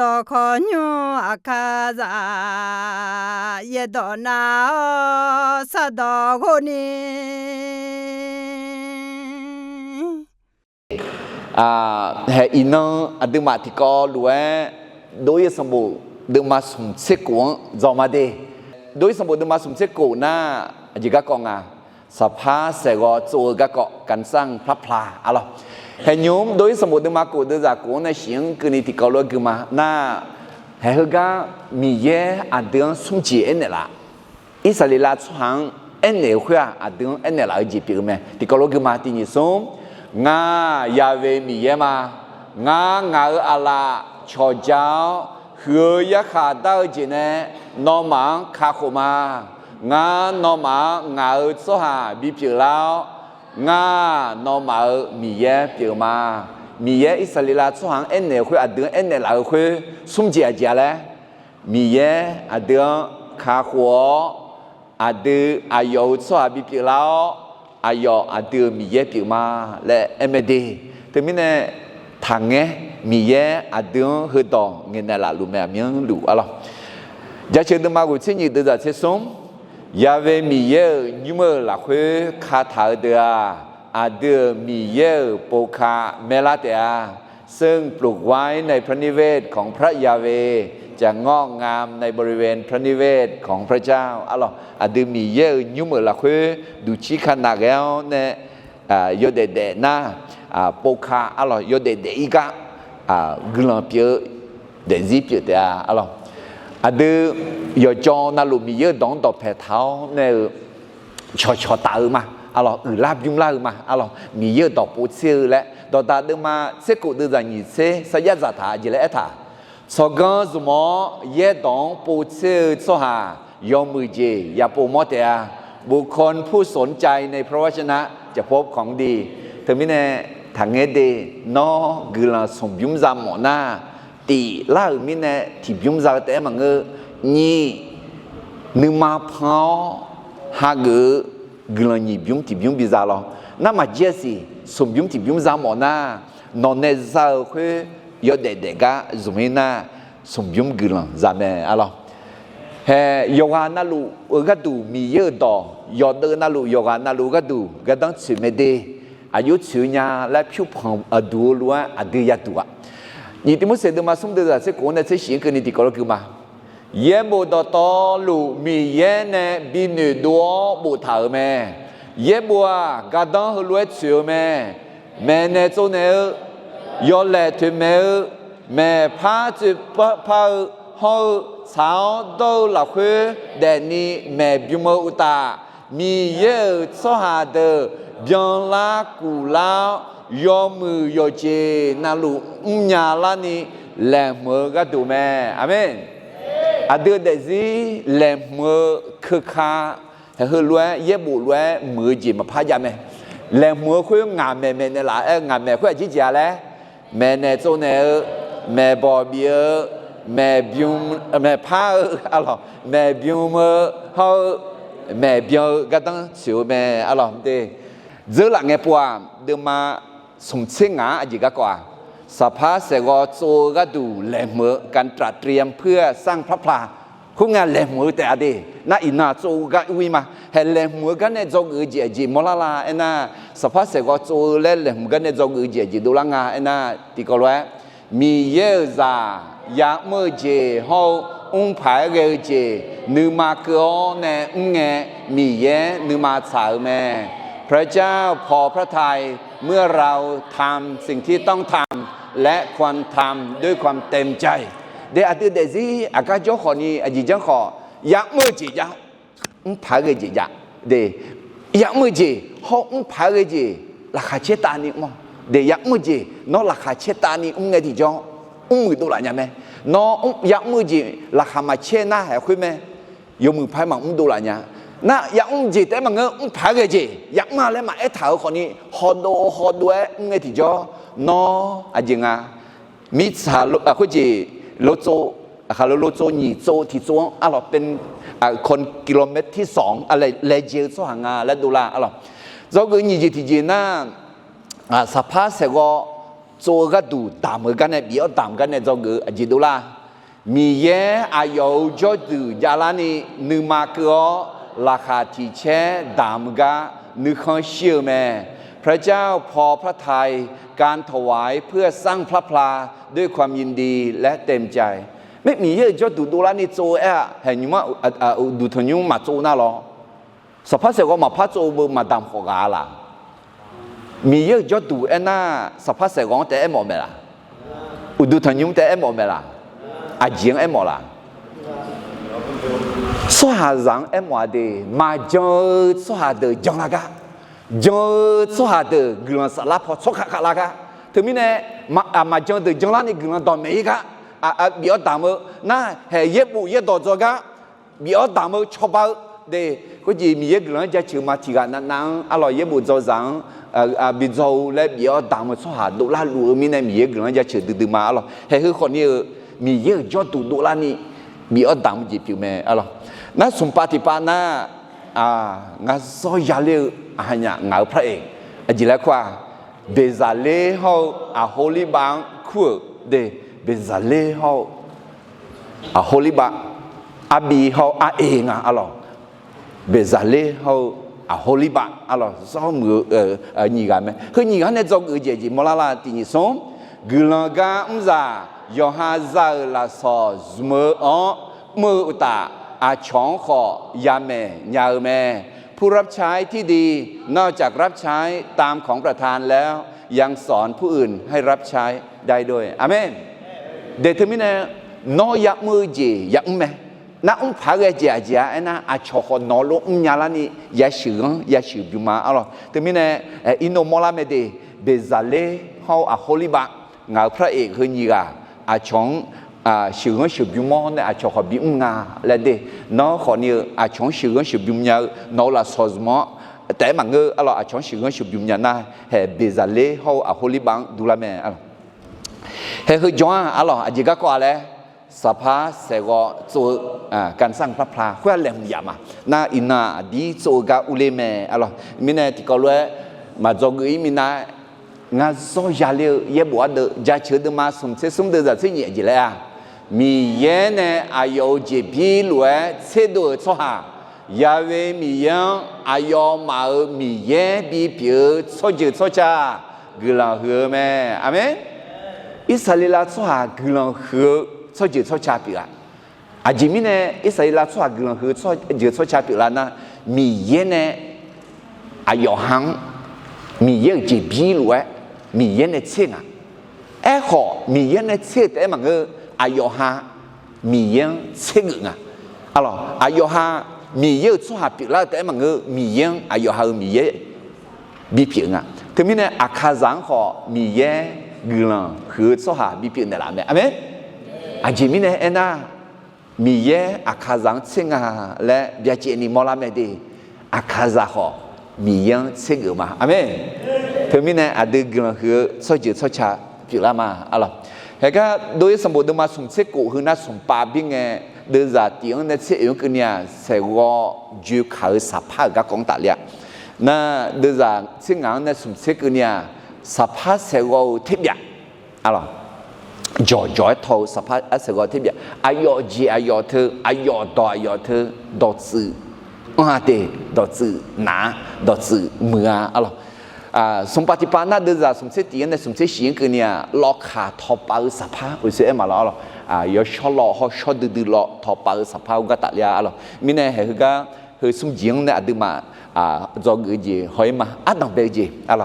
ดอคอนยูอาคาซาเยดอนาสะดอโคนีเฮอินอดึมาที่ก็ล้วนโดยสมบูรณ์ดึมาสมเสกุงจอมาเดโดยสมบูรณ์ดึมาสมเสกุงน่าจิกะกองสภาเสกโจกะกอกันสร้างพระพลาอะไรเห็นยุมโดยสมบูรณ์ดึมากูดึจากกูในเสียงคืนที่ก็ล้วนคือมาน่าเฮกะมีเยอดึงสมจีเอ็นเนี่ยละอิสราเอลช่วงเอ็นเนี่ยหัวอดึงเอ็นเนี่ยละจีปีกมั้ยที่ก็ล้วนคือมาที่นี่สมงายาเวมีเยมางอาลาชอเจ้าเหือยะขาดาวจีเนนอมังคาโคมานอมังสหาบิปิลาวนอมัมีเยปิลมามีเยอิสราเอลช่วงเอ็นเนคุยอดึงเอ็นเนลาคุยสุ่มเจียเจียเลยมีเยอดึงคาหัวอดึงอายุสหาบิปิลาวอายออดือมีเยปิมาและเอเมดีถึงมิเนี่ยทางเงี้ยมีเยอดือคือต่อเงินละลุแม่เมียงลุอะไรจะเชื่อมากุชิญยืดจะเชื่อสมยาเวมีเยยูเมละคุยคาถาเดียอดือมีเยโปคาเมลาเตียซึ่งปลูกไว้ในพระนิเวศของพระยาเวจะงอกงามในบริเวณพระนิเวศของพระเจ้าอะไรอดีมีเยอะยุ่งเหมือนละคุยดูชิคานาเกลเนี่ยยอดเด่นนะโปคาอะไรยอดเด่นอีกกลังเปียเดซิเปียเดียอะไรอดียอดจอนาลุมีเยอะดองต่อแผ่เท้าเนี่ยชอตามาอะไรลาบยุ่งลามาอะไรมีเยอะต่อปูเสือและต่อตาเดิมมาเสกุเดือดนี่เสสยามจัตตาจิเลเอธาสกังสมอเยดองปูเสือสหายอมมือเจยาปูมอเตียบุคคลผู้สนใจในพระวจนะจะพบของดีถึงมิเนทางเงเดนอกุลาสมยุมซามหมอนาตีล่ามิเนที่ยุมซาเตมังเงนี่นึมาพาวฮากุลานี่ยุมที่ยุมบิซาลอนั่นมาเจสิสมยุมที่ยุมซามหมอนานอนเนซาเอยอดเด็กก็จุมิน่าสมยุมกุลาจำเนอะไรเฮยกานาลูก็ดูมีเยอะต่อยอดเดินนาลูยกานาลูก็ดูก็ต้องชื่อเมเดอายุชื่อเนี่ยและผิวพรรณดูล้วนอดียตัวนี่ที่มุสลิมมาสมเด็จเจ้าคนนั้นเสียงกันนี่ที่เขาเรียกมาเยี่ยมต่อต่อลูมีเยี่ยนบินดัวบุตรแม่เยี่ยบัวก็ต้องรวยชื่อแม่แม่เนี่ยตัวเนี่ยยอดเล็กแม่แม่พาจุพาเขาสาวโตหลักคือเดนี่แม่บิมอุตามีเยอะสหาเดบินลากุลายอมือยอเจนาลูญาลานี่แหลมมือก็ดูแม่อาเมนอดีตเดซี่แหลมมือคือขาเฮล้วนเย็บบุล้วนมือจีมาพายาแม่แหลมมือคุยงานแม่เนี่ยละงานแม่คุยจีจ๋าเลยแม่เนี่ยโจเนี่ยแม่บอบีแม่บิวแม่พาอะไรแม่บิวมือเขาแม่บิวก็ต้องชิวแม่อะไรเด้เจอหลังเงี้ยปัวเดิมมาสมเชิงอ่ะจีก็กว่าสภาเสกโจก็ดูแหลมมือการตรัสเตรียมเพื่อสร้างพระพลาคุณงานแหลมมือแต่อดีน่าอินาโจก็อุ้ยมาเห็นแหลมมือกันเนี่ยโจอือจีมลาลาเอ็น่าสภาเสกโจเล่นแหลมกันเนี่ยโจอือจีดูลังอ่ะเอ็น่าที่ก็รู้มีเยอะจ้ายาเมื่อเจฮาพายเกเจนึมาเกอเนเงมีเยนึมาสาวแม่พระเจ้าพอพระทัยเมื่อเราทำสิ่งที่ต้องทำและควรทำด้วยความเต็มใจเดี๋ยวอาทิตย์เดซี่อากาศจะขอนี้อาจจะขอยาเมื่อเจยาพายเกเจยาเดี๋ยวยาเมื่อเจฮาพายเกเจราคาเชตานี่มั้งเดี๋ยวยาเมื่อเจนอราคาเชตานี่ไงที่จ้องมือตัวละเนี่ยแม่น้องยักมือจีราคามาเช่นน่าแหกคุยไหมยมือพายมาตัวละเนี่ยน่ะยักมือจีแต่มันเงาพายกันจียักมาแล้วมาไอ้เท้าคนนี้ฮอดด้วยไงที่จ้อน้ออะไรเงี้ยมิสฮาลุคุยจีโลโซฮาโลโซนี่โซที่โซอะไรเป็นคนกิโลเมตรที่2อะไรเลเจอร์สหงาและดูละอะไรโซก็นี่จีที่จีน่าสภาพเสก做个都打么干呢，比较打干呢，这个记住啦。米耶阿有就都亚拉尼努马个ราคาที่แช่ดามกะนึกข้อเชื่อแม่พระเจ้าพอพระทัยการถวายเพื่อสร้างพระพลาด้วยความยินดีและเต็มใจไม่มีเยอะจะดูละนี่โจเห็นว่าดูทนุมาโจน่ะหรอสภาพเสกมาพัดโจมาดามขอกาล่ะมีเยอะจะดูน่ะสภาพเสกแต่หมดไหมล่ะดูทนุแต่หมดไหมล่ะอาเจียงหมดล่ะ说下人哎么的，嘛就说下的讲那个，就说下的个人是拉破错卡卡那个，特别呢嘛就的讲那你个人到每一个比较大么，那还一步一到这个比较大么确保的，估计每一个人在就嘛提个那阿拉一步做人比做嘞比较大么说下都拉路面呢每一个人在就的嘛阿拉还是可能每一个角度都拉你比较大么就表面阿拉。那สมปฏิปานะงาซอยาเลหายงาพระเอกจิแล้วว่าเบซาเลเฮาโฮลิบังคู่เดเบซาเลเฮาโฮลิบังบีเฮาเองอะล่ะเบซาเลเฮาโฮลิบังอะล่ะซ้อมมือนี่กันมั้ยคือนี่กันเนี่ยจอกเจจิมลาลาตินี่สมกุลังกาอุซายอฮาซาลาซอซมมืออุตาอาช่องขอยาแม่ยาแม่ผู้รับใช้ที่ดีนอกจากรับใช้ตามของประธานแล้วยังสอนผู้อื่นให้รับใช้ได้ด้วยอาเมนเดทมินะนอยักมือจียักแม่นักพากเจียเจียนะอาช่องขอนอลุยาลานี่ยาชื่อบิมาอ๋อเดมินะอินโนมอลาเมเดเบซาเลเฮาโฮลิบะงาพระเอกคือนี่กาอาช่องชื่อชื่อบิมอนเนี่ยอาชอบบิมงาแล้วเดน้องคนนี้อาชงชื่อชื่อบิมยาน้องละสอสมอแต่บางเงออะไรอาชงชื่อชื่อบิมยานะเฮเบซาเลเขาโฮลิบังดูละแม่อะไรเฮคือจ้าอะไรอาจิกากว่าเลยสภาเสกตัวการสร้างพระพลาเพื่อแหลมยามาน่าอินาดีโจกาอุเลแม่อะไรมินาที่เขาเรียกมาจงอีมินางาโซยาเลเยบัวเดจะเชื่อเดมาสมเสสมเดจะเสียจีเลยมีเย็นอายุจีพีล้วนเสด็จชั่วหายาเวมีเย็นอายุมามีเย็นบีผิวชั่วจีชั่วจ้ากลังหัวแม่อาเมนอิสราเอลชั่วหากลังหัวชั่วจีชั่วจ้าผิวอาจิมิเนอิสราเอลชั่วกลังหัวชั่วจีชั่วจ้าผิวแล้วนะมีเย็นอายุหังมีเย็นจีพีล้วนมีเย็นเชื่อขอมีเย็นเชื่อแต่มันก็อายุฮามีเยอะเชื่อไงอะไรอายุฮามีเยอะชั่วหาปีละแต่มันก็มีเยอะอายุฮามีเยอะบีเพียงถึงมีเนี่ยอาคาซังขอมีเยอะกลังคือชั่วหาบีเพียงเนี่ยละแม่อเมนอาจิมีเนี่ยเอ็น่ามีเยอะอาคาซังเชื่อและเบียจีนี่มอลาเมดีอาคาซังขอมีเยอะเชื่อมาอเมนถึงมีเนี่ยอาดึกลังคือชั่วจีชั่วชาปีละมาอะไรเฮ้ยก็โดยสมบูรณ์มาสมเสกุคือน่าสมปาบิงเงเดือดจัดที่อันนั้นเสียงกันเนี่ยเสกว่าจูเขาสับผ้ากับกองตาเลียน่ะเดือดจัดเสียงอันนั้นสมเสกุเนี่ยสับผ้าเสกว่าทิพย์อะไรจ่อทอสับผ้าเสกว่าทิพย์อายอจีอายอเธออายอต่ออายอเธอดอซื่อเดดอซื่อหนาดอซื่อมืออะไรสมปฏิปานะเดือดสมเสตีนในสมเสเสียงกันเนี่ยล็อกขาทอปาสภาอุเสมาแล้วหรอยอชอลอชอดื้อล็อกทอปาสภาก็ตัดยาหรอมิเนี่ยเหรอก็เหรอสมจิงเนี่ยดึมาจอกือจีหอยมาอัดดังเบจีอะไร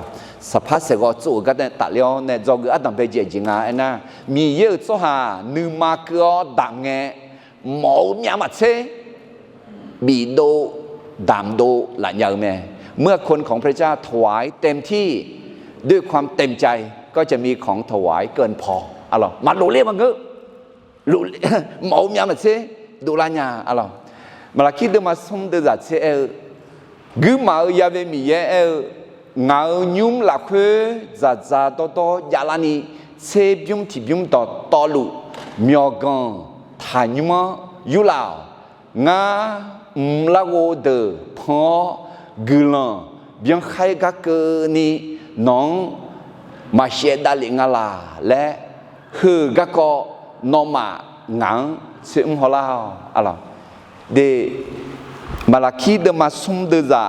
สภาเสกจู่ก็เนี่ยตัดแล้วเนี่ยจอกืออัดดังเบจีจริงไอ้น่ะมีเยอะจ้านึมาเกอดังเงหมอมีอะไรเช่บีโดดามโดหลานยาวแม่เมื่อคนของพระเจ้าถวายเต็มที่ด้วยความเต็มใจก็จะมีของถวายเกินพออะไรมาดูเรียกมันก็ดูหมอมีอะไรเช่ดูลานยาอะไรมาลักคิดดูมาสมเดือดเช่กูมายาเวมีเยเงายุ่มหลักเพื่อจะโตยาลานีเช่บิมที่บิมต่อลุมีกันทานุมายุลาวงาลาโกเดพอกุลังเบียงใครก็เกินี่น้อง มาเสียดาลิงาลาและคือก็นอมางังเสียมหัวลาวอะไรเดมาลาคีเดมาซุ่มเดจา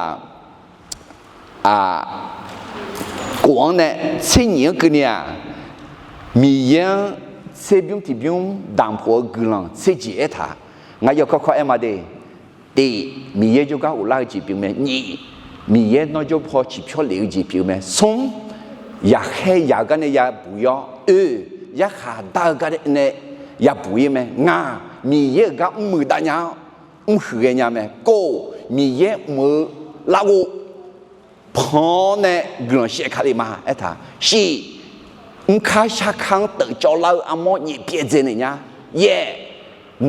กวางเนี่ยเช่นนี้ก็เนี่ยมีเยอะเสียบิวที่บิวดำหัวกลังเสียจีเอท่าไงยกข้อเอ็มมาเดดีมีเยอะจุกาอุลาจีบิวไหมนี่มีเยอะน้อยจุพอจีบชอบเลี้ยงจีบิวไหมส่งอยากให้อยากกันเนี่ยอยากบุยอยากขาดกันเนี่ยอยากบุยไหมงามีเยอะก็มือตาเนาหือเนี่ยไหมก็มีเยอะมือลากูพอเนี่ยกลังเสียขาดมาเอท่าสิข้าชักขังตื่นจอเราอามอนี่เพี้ยนเนี่ยเย่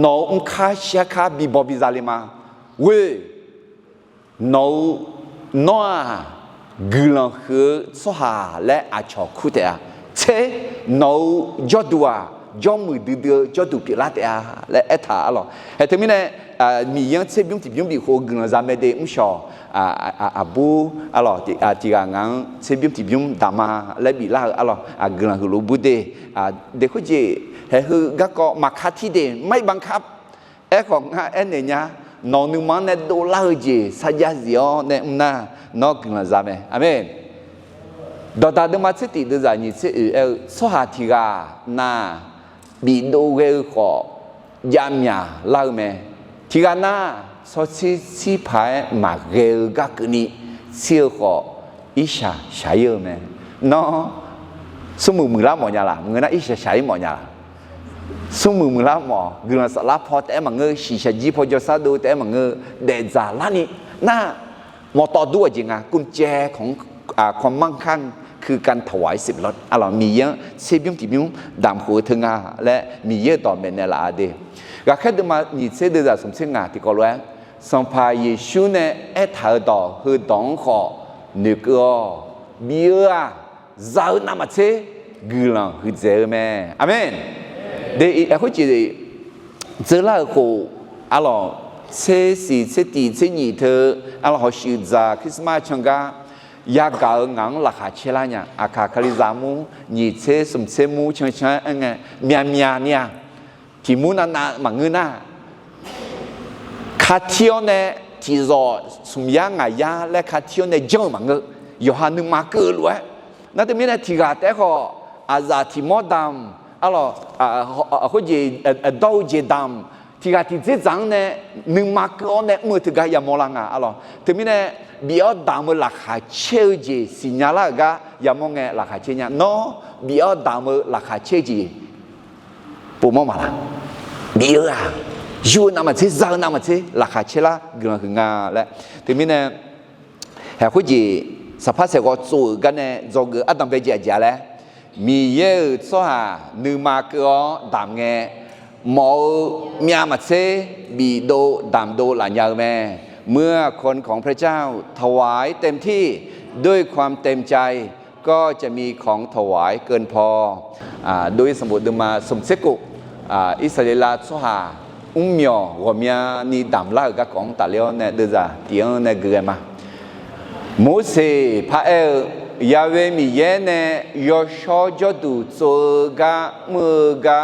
น้องข้าชักขับบีบบิซาลิมาเว้ยน้องกลังคือสหาและอาชอคุเตะเช่น้องจอดัวจอมือดื้อจอดูพิลาเตะและเอท่าอะไรเฮ้ยถึงมีเนี่ยมียังเชื่อบิวที่บิวบีโคกลังจำไม่ได้ไม่ชอบบูอะไรที่กางเชื่อบิวที่บิวดามาและบีลาอะไรกลังคือรูบูเดเด็กคนจีเฮ้ยก็มาคัดที่เดไม่บังคับของเนี่ยน้องนึกมันเนี่ยดูลาจีสัญญาเสียเนี่ยน่ะน้องกลังจำไม่อเมนดอตาเดมาเชื่อติดใจนี่เชื่อสหัสที่กาน่ะบีดูเรื่องก็ยามยาลาเมที่กาน่ะสอดสิพายมาเกลกักนี่เสียก็อิชาใช่ไหมน้องสมุมือละหมอยาละเงินน่ะอิชาใช่หมอยาละสมุมือละหมอเงินสลับพอแต่มังเงยสิชาจีพอจะสะดุแต่มังเงยเดจาละนี่น่ะมอต่อด้วยจริงอ่ะกุญแจของความมั่งคั่งคือการถวาย10 รถมีเยอะเสียบิวที่บิวดำหัวถึงและมีเยอะต่อเมนเนลาเดก็แค่เดิมาหนีเสด็จสมเสงที่ก็รู้สัมภาเยซูเนี่ยถ่ายต่อคือดองขอนึกมีเยอะเจ้าหน้ามาเช่กุลังคือเจ้าแม่อาเมนเดี๋ยวเขาจะเจ้าละเขาเชื่อสิเชื่อตีเชื่อหนีเธอเขาชื่อจากคริสต์มาสช่างก็อยากเอาเงินราคาเท่าไหร่อาคาคาริซามูนี่เชื่อสมเชื่อมูช่างเมียเนี่ยที่มูนั่นมังเงินน่ะคาเทียวเนี่ยที่รอสมยังไงยาและคาเทียวเนี่ยเจ้ามังเงินอยู่หันนึงมาเกิดเลยนั่นแต่ไม่ได้ที่กาแต่ก็อาจจะที่มอดำเขาจะดาวเจดำที่กาที่เจ๊จังเนี่ยนึงมาเกิดเนี่ยเมื่อที่กายามอลังแต่ไม่ได้เบียดดำราคาเชื่อจีสิญญาละกายามองเงราคาเชื่อเนี่ยน้อเบียดดำราคาเชื่อจีปูมอมาละเบียยูน้ำมันเชื่อจ้าน้ำมันเชื่อราคาเชื่อละกำลังคืองาและแต่ไม่ได้เฮ้ยคุยสภาพเสกจูกันเนี่ยจงอัดตั้งไปเจียแล้วมีเยอะส่วนนึกมาเกิดดำเงหมอเมียมาเชื่อบีโดดำโดหลานยาวแม่เมื่อคนของพระเจ้าถวายเต็มที่ด้วยความเต็มใจก็จะมีของถวายเกินพอโดยสมบูรณ์มาสมเสกุอิสราเอลสหาเมียวหัวเมียนี่ดำลากกับของตาเลี้ยวเนี่ยเดือดเตียงเนี่ยเกลือมาโมเสพระยาเวมีเยเนยอชอจดูโซกามือกา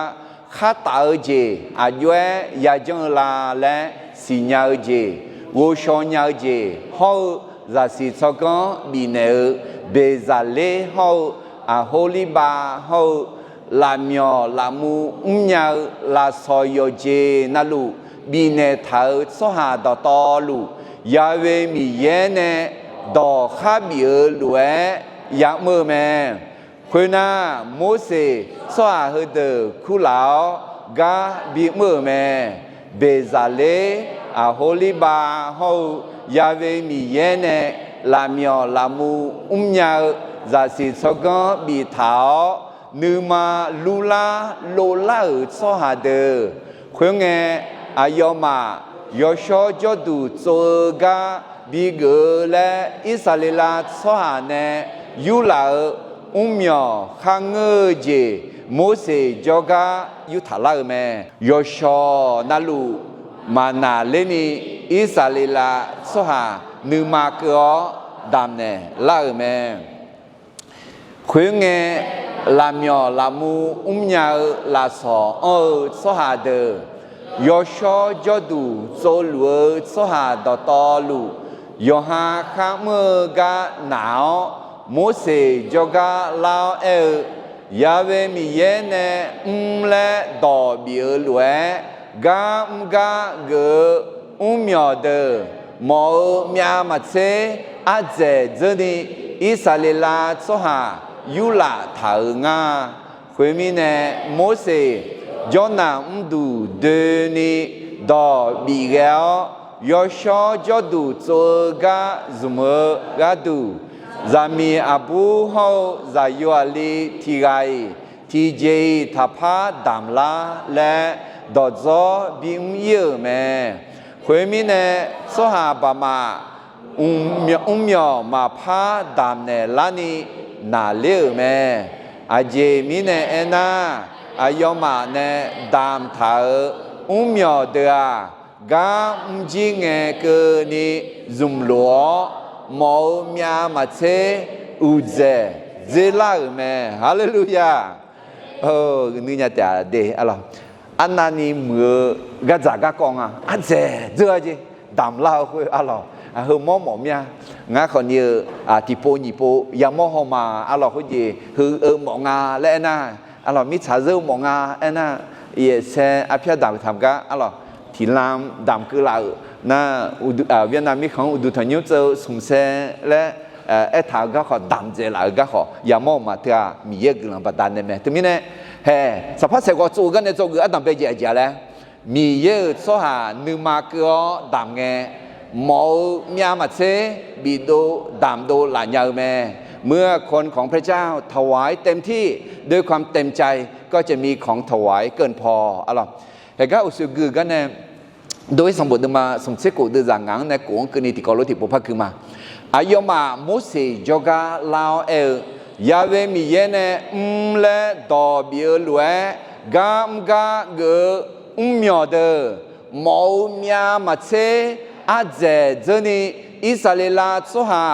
ข้าตาเจอายุยาจังลาและสิญญาเจวูชอนยาเจเขาจะสิสกังบินเนอเบซาเลเขาโฮลิบาเขาลามีลามูญาลาซอยเจนั่นลูบินเนเท้าสหาดตอลูยาเวมีเยเนดอข้าบิเอลเวยามือแม่คุณน่ะโมเสสวาเฮเดคุลาวกาบิมือแม่เบซาเลโฮลิบาเฮายาเวมีเยเนลามีลามูญาจาสิสกังบิเท้านึมาลูลาโลลาสหาเดคุณเงอายมายอชอจดูโซกาบิเกและอิสราเอลสหาเนยูลาเมียวขังเจโมเสจอกายุทธาลาเมยอชอนาลูมานาเลนีอิสราเอลสหานึมาเกอดามเนลาเมค khuyên nghe làm nhỏ làm mu nhà là sọ số hà đờ yo cho cho đủ số lúa số hà đỏ to lù yo ha khá mơ ga não mô se cho ga lao ya về mi ye ne le đỏ biểu lúa ga gơ nhỏ đờ mò mía mà xe à dễ giờ đi Israel số hà yu là thảo nga khuyên mi nè mô se do na đủ đê ni đỏ bị ghéo yo cho đủ cho ga zumơ ga đủ zami abu hao za yu ali thi gai thi jay thapa đam la le đỏ gió bị yêu mẹ khuyên mi nè số hà bà mà nhỏ mà phá đam nè lani na liu mẹ aje mi nè ena ayoma nè đam thở nhỏ đờ ga ji nghe cơ ni zum lúa màu mía mà chế uze zela mẹ hallelujah nữ nhà ta để alo anh nani mưa gà già gà con dễ dưa gì đam lao hơi alo hơi mỏ mía ngã còn như nhị po yamo homa alo cái gì hơi mỏ lẽ na alo mi chả dưa mỏ na ye se apia đam tham gà alo thì làm đam cứ lại na Việt Nam mi không udu thanh nhiêu châu sung se lẽ thảo gà họ đam dễ lại gà họ yamo mà thà mi ye cứ làm bắt đan này thế mi nè hè sắp phát sẽ có chỗ cái này chỗ cái đam bây giờ lẽ mi ye số hà nữ ma cửa đam nghe màu mía mà chế bị đồ đam đồ là nhờแม่เมื่อคนของพระเจ้าถวายเต็มที่ด้วยความเต็มใจก็จะมีของถวายเกินพออะไรแต่ก็อุศกือกันเนี่ยโดยสมบูรณ์มาสมเสกุดือจางในกวงคืนนี้ที่กอลุที่ปุพพคือมาอายมาโมเสจกาลาวยาเวมีเยเนเลดอเบียลวยกามกาเกมีอเดมอมียมาเชอาเจเจนี่อิสราเอลโซฮา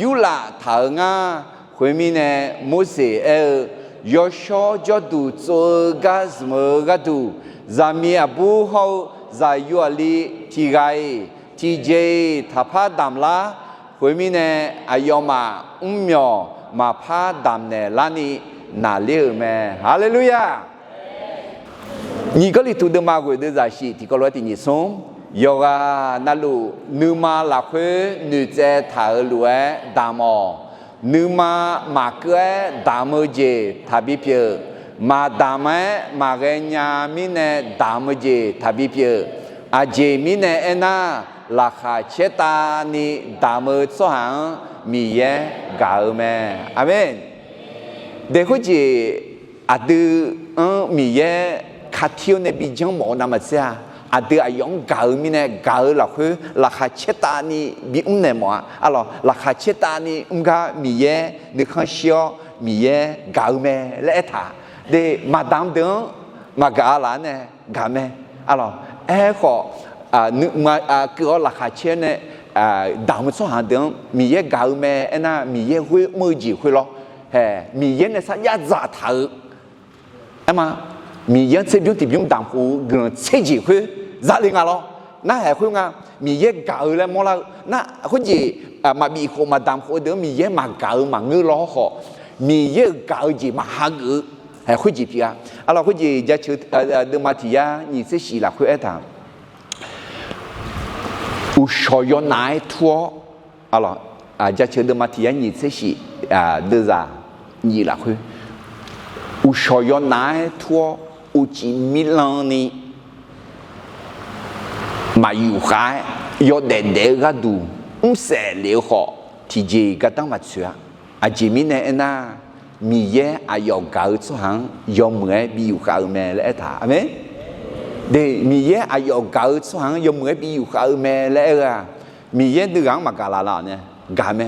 ยูลาถางาคุยมีเนโมเสยอชจอดูโซกาสเมกาดูจามีอบูฮาวจายูอาลีทีไกทีเจทัพพาดามลาคุยมีเนอายมามีอมาพาดามเนลานีนาเลียแม่ฮาเลลูยานี่ก็เลยถูกดมากุยเดจาชีที่ก็ร้อยที่นี่ส่งยกนั่นลูนึมาหลักนึเจถ่ายรวยดามอนึมาเกยดามเจทับเปียมาดามมาเกยญามิเนดามเจทับเปียอาเจมิเนเอนาราคาเชตานีดามสหังมีเยกาเมอาเมนเด็กคนจีอาดูมีเยขัดเที่ยวในปีจังหมอนามาเสียอาเดียยองเก่ามีเนี่ยเก่าหลักคือราคาเชตานี่มีเนี่ยหมออะไรราคาเชตานี่ก็มีเยนึกข้างเชียวมีเยเก่าแม่และท่าเดมาดามเดิมมาเก่าหลานเนี่ยเก่าแม่อะไรก็นึกมาเกี่ยวราคาเชเนี่ยดามสหัสเดิมมีเยเก่าแม่น่ะมีเยคุยมือจีคุยหรอมีเยเนี่ยสัญญาจ่าถือไอ้มามีเยอะเสียบยุ่งติดยุ่งต่างหูเงินเสียจีคุยจะเลี้ยงอะไรน่าแห่คุยงามีเยอะเก่าเลยมอลน่าคุยจีมาบีโคมาดามโคเดี๋ยวมีเยอะมาเก่ามาเงือล้อขอมีเยอะเก่าจีมาหาเงือแห่คุยจีพี่อ่ะอะไรคุยจีจะชื่อเดิมมาที่ยานี่เสียสีละคุยเอ็ดทางอุชอยนายทัวอะไรจะชื่อเดิมมาที่ยานี่เสียสีเดือดนี่ละคุยอุชอยนายทัวอุจิมิลานีมาอยู่ขายยอดเด็กก็ดูเสียเหลียวขอที่เจก็ต้องมาเชื่ออาจจะมีเนี่ยนะมีเยอะอายกเก่าสุดหังยอมเหมือนบิวขาวแม่และท่าไหมเดี๋ยวมีเยอะอายกเก่าสุดหังยอมเหมือนบิวขาวแม่และมีเยอะดึงมากาลาเนี่ยกาไหม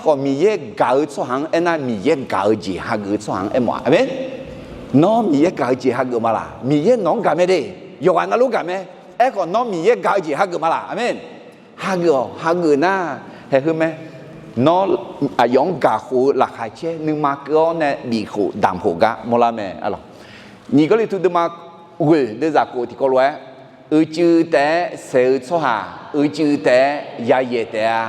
ก็มีเยอะเก่าสุดหังนะมีเยอะเก่าจีฮักสุดหังหมดไหมน้องมีเยอะเก่าจีฮักมาละมีเยอะน้องกาไหมเด้ยกอันนั้นรู้กาไหมก็น้องมีเยอะเก่าจีฮักมาละอเมนฮักน่าเห็นไหม nó giống cả khu là khai chế nhưng mà có nè bị khu đàm khu cả một là mẹ à nhị cái thứ mà quỷ đưa ra cụ thì có loại chữ té sẽ số hà chữ té ya ye té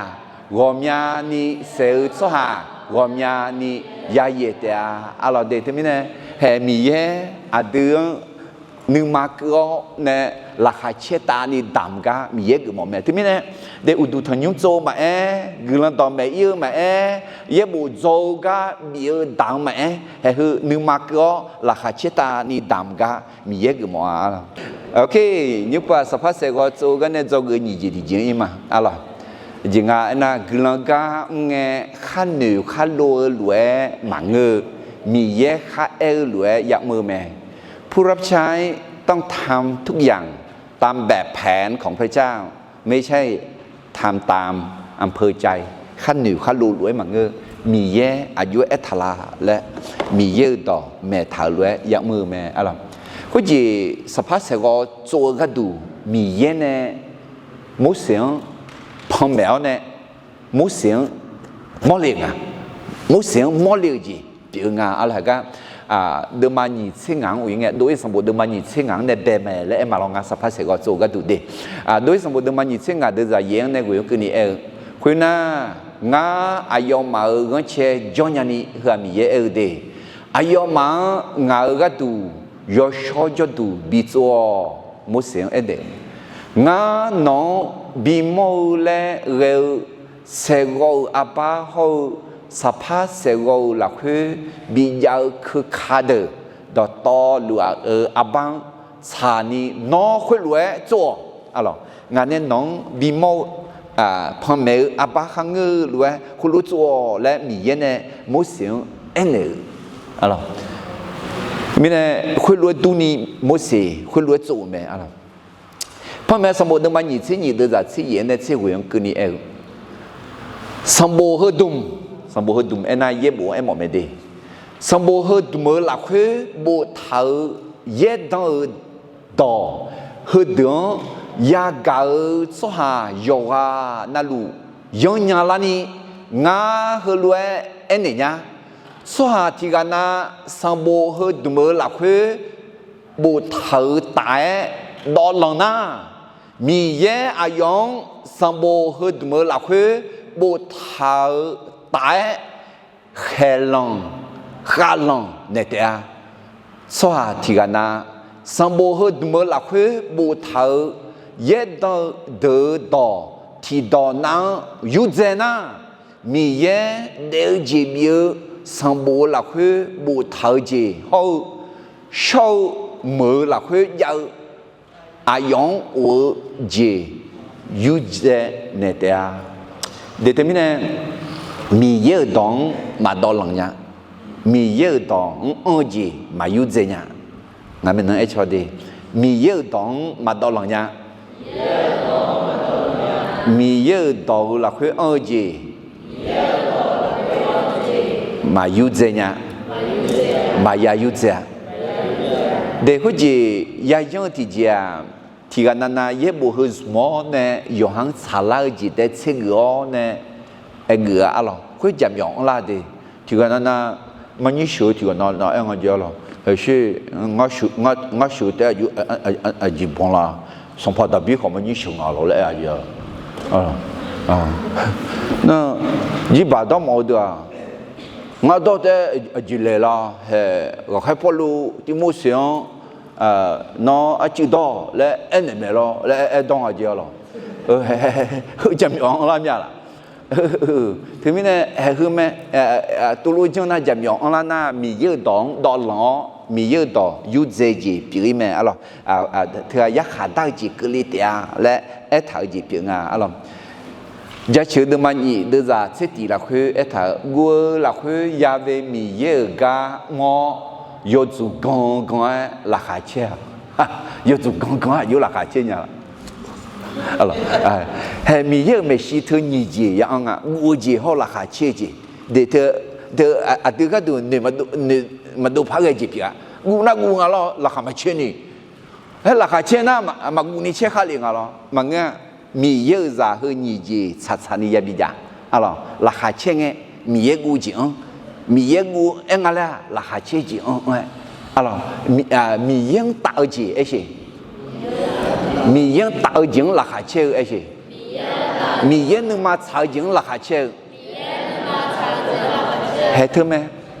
gồm nhà ni sẽ số hà gồm nhà ni ya ye té à để thế này hệ mi ye đưa nhưng mà có nè là khai chế ta ni đàm cả mi ye cái mồm mẹ thế này để udu thằng nhung châu mà gửi lên tàu mẹ yêu mà ye bộ châu cả yêu đàm mẹ hệ hư nhưng mà có là khai chế ta ni đàm cả mi ye cái mồm à ok như vậy sắp hết sẽ có châu cái này châu cái gì thì chuyện mà à là chuyện à na gửi lên cả nghe khăn nhiều khăn lúa lúa mảng ngư mi ye khăn lúa giặc mưa mẹ ผู้รับใช้ต้องทำทุกอย่างตามแบบแผนของพระเจ้าไม่ใช่ทำตามอำเภอใจขั้นหนึ่งขั้นรูรวยมังเงอมีแย่อายุเอทลาและมีเยอะต่อแม่ถารวยยักมือแม่อะไรก็จีสภาพเสกโจกระดูมีแย่เนี่ยมุเสียงพอมแมวเนี่ยมุเสียงมอเลียงอ่ะมุเสียงมอเลียจีเปียงอ่ะอะไรกันđưa mà nhìn xem ngắn uống nghe đối với đưa mà nhìn xem ngắn này bề mẹ lẽ mà lòng ngã sắp sẽ có chỗ cái đủ đi đối với đưa mà nhìn xem ngắn đưa ra giếng này của cái này khuyên na ngã ai mà ở cái chế cho nhà này hàm gì ở đây ai mà ngã ở cái đủ do sao cho đủ bị cho một xem ở đây ngã nó bị mâu lẽ rồi sẽ gọi apa hậuสภาพเสกหลักคือบิยาคือขาดดอตอหรืออาบังสานีน้องคุยรวยจั่วอะไรงานนี้น้องบิโมพอเมออาบังขังเงือรวยคุณรู้จั่วและมีเย็นเนี่ยมุสลิมเอ็นเลยอะไรมีเนี่ยคุยรวยดูนี่มุสลิมคุยรวยจั่วไหมอะไรพอเมอสมบูรณ์มันยิ่งสิ่งยิ่งเดือดสิ่งยิ่งเนี่ยสิ่งยิ่งคือนี่สมบูรณ์คือดุมสมบูรณ์ดุมเอ็นายเย็บบัวเอ็มหมอไม่ดีสมบูรณ์ดุมหลักคือบัวเท้าเย็ดดอดอคือเดือยากาสหายโยกานาลูยองยาลานีงาคือรวยเอ็นเนี่ยสหาที่กันนะสมบูรณ์ดุมหลักคือบัวเท้าตายดอหลังน้ามีเย่อายองสมบูรณ์ดุมหลักคือบัวเท้าtại khe lòng khá lòng này thế à xóa thì cái na sang bộ hơn mới là khế bộ thở yết đó đỡ đỏ thì đỏ na yu dễ na mi yết đều chỉ biết sang bộ là khế bộ thở gì hậu sau mới là khế giờ ayong ở gì yu dễ này thế à để thế này mi yết đong mà đỏ lòng nhá mi yết đong ở gì mà yu dễ nhá ngài mình nói cho đi mi yết đong mà đỏ lòng nhá mi yết đong là khế ở gì mà yu dễ nhá mà ya yu dễ để có gì ya yang thì gì thì cái nana yết bộ hơi small nè yohang salai gì để chơi ngựa nè ngựa à lo có giảm nhọn là đi thì cái nana mà như sửa thì nó anh nói giờ lo hay是我sửa để日本啦上坡特别好嘛你上啊了来呀那日本都冇的啊我到的日来啦嘿我开跑路的模型nó知道来安尼咪咯来当下就咯giảm nhọn làm nha thứ mấy này hôm nay tôi luôn cho nó giảm nhọn là na mì dưa đòn đòn lỏ mì dưa đòn yu dễ gì bị mẹ alo thứ nhất khả năng chỉ cứ li tia lại ít thở gì bị ngà alo giá trị được mà nhị đưa ra sẽ tỷ là khơi ít thở gua là khơi ya về mì dưa gà ngò yo zu gong gong là khả chế yo zu gong gong yo là khả chế nhá alors hay mi giờ mình chỉ thưa nhị gì vậy anh ngũ gì họ là khá chế gì để từ từ cái đồ này mà đồ phá cái gì vậy ngũ ngà là khá mà chế này hay là khá chế na mà ngũ này chế khá liền à lo mà nghe mi giờ ra hơn nhị gì chặt chặt này bây giờ alors la khachenge miye gu jing miye gu engala la khache ji alors miyen ta ji e she miyen ta jing la khache e she miyen ma cha jing la khache he thưa mẹ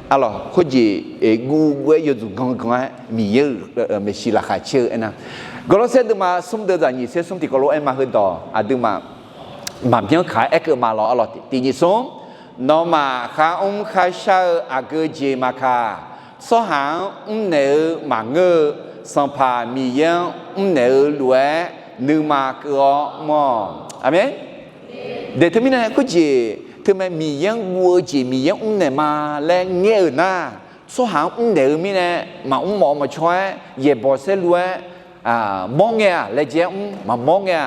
alors có gì gu quay yo gong gong miye me shi la khache ena kalau saya tu mah sum de zani saya sum ti kalau emma hơn đó adu mah miếng khai ek mà lo alors ti ni sum nó mà khá khá sao cơ gì mà khá số hàng nếu mà ngơ sang phà mi yên nếu lúa nếu mà có mò amen để thứ này có gì thứ này mi yên mua gì mi yên nếu mà lên nghe na số hàng nếu mi này mà mò mà chơi về bỏ xe lúa mò nghe lấy gì mà mò nghe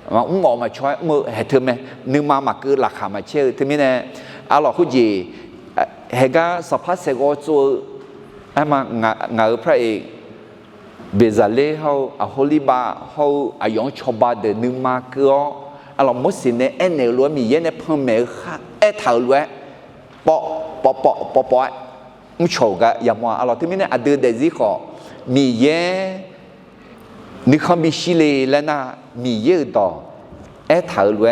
mà mò mà chơi mơ hệ thứ này nếu mà cứ là khá mà chơi thứ này alors có gì hệ cái sắp phát sẽ có做mà ngài phải bây giờ lễ hậu holy ba hậu yong choba de nương ma cửa alors mỗi sinh này anh này luôn mi này phong mẹ khác thảo luôn bỏ không chầu cái ya mà alors thế này đưa để gì khó mi nếu không bị xí lệ là na mi đó thảo luôn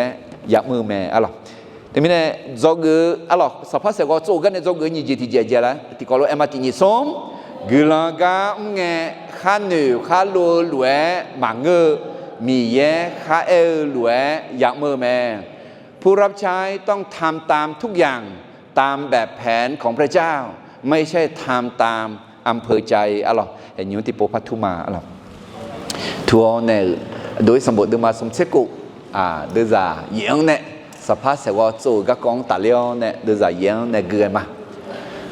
ya mưa mẹ alors thế này do cái alors sắp phát sẽ có做cái này do cái gì thì dễ là thì có lúc em mà thì nhị sống cái là cái nghe khá nữ khá lúa lúa mà ngơมีข้าลวยอยากมือแม่ผู้รับใช้ต้องทำตามทุกอย่างตามแบบแผนของพระเจ้าไม่ใช่ทำตามอำเภอใจอะไรเห็นอยู่ที่โปพัทุมาอะไรทัวร์เนี่ยโดยสมบูรณ์ดูมาสมเชกุดูจ่าเยี่ยงเนี่ยสภาพเสวะโจก็กองตาเลี้ยวเนี่ยดูจ่าเยี่ยงเนี่ยเกลือมา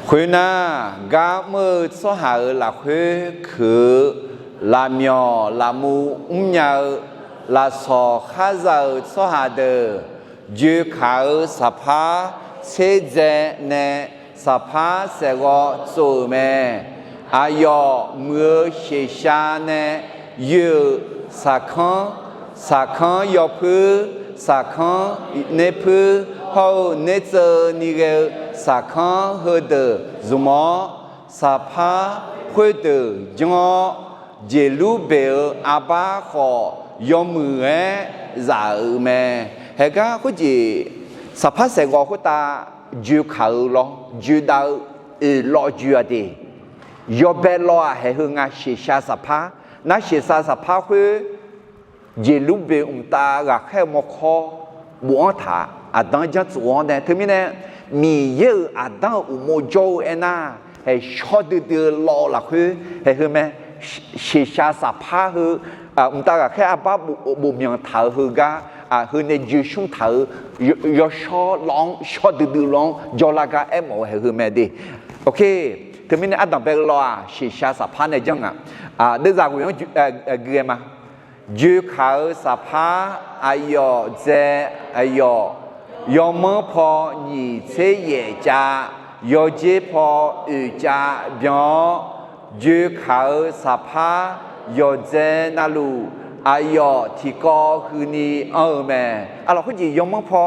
คุยน่ากาเมื่อสหายหลักคือลาเมียลามูยาลาสอข้าเจ้าสหายเดอยูเขาสภาเชเจเนสภาเสวะโจเมอายอเมื่อเชชาเนยูสักขันยอพื้สักขันเนพื้เขาเนเจนิเกสักขันเฮเดจุมอสภาเฮเดจงอเจลูเบลอาบาขอยอมือจ่าแม่เฮก้าก็จีสภาพเสกก็ตาจูเขาล้อจูดาวล้อจูอดียอเบลล้อเฮงาเสียสภาน่าเสียสภาคือเจลูเบลตากะแค่มคอบัวถาดังจะสวนเนี่ยถึงมีเนี่ยมีเยอะดังอุโมโจเอน่าเฮชอดเดือล้อละคือเฮคือแม่เสียสภาคือตากะแค่อาบ้าบุญยังเถาคือกะคือในยูชุ่มเถายอชอร้องชอดื้อร้องยอลากะเอ็มโอเฮคือแม่ดีโอเคถึงมีเนี่ยดังเบลล้อเสียสภาในจังเดี๋ยวจากกูยังเกลือมายูเขาสภาอายอเจอายอยอมพอหนีเสียจ่ายอเจพออุจ่าเบียยูเขาสภายอเจนาลูอายอที่ก็คือนี่แม่เราเขาจียอมพอ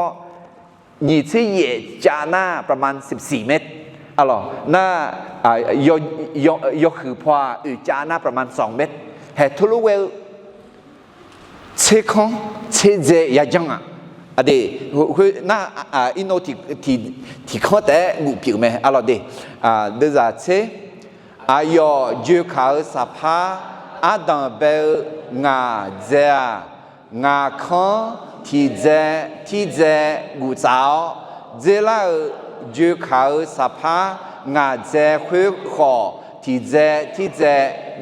หนีเสียจ่าหน้าประมาณ14 เมตรหน้ายอคือพออุจ่าหน้าประมาณ2 เมตรเหตุรู้ว่าเช็คของเช็คเจยาจังเดี๋ยวน่าอินโนที่เขาแต่งูผิวไหมเดี๋ยวจะเช็คอายอยูเขาสภาดังเบลงาเจงาคันที่เจงูเจ้าเจล่ายูเขาสภางาเจคุยขอที่เจ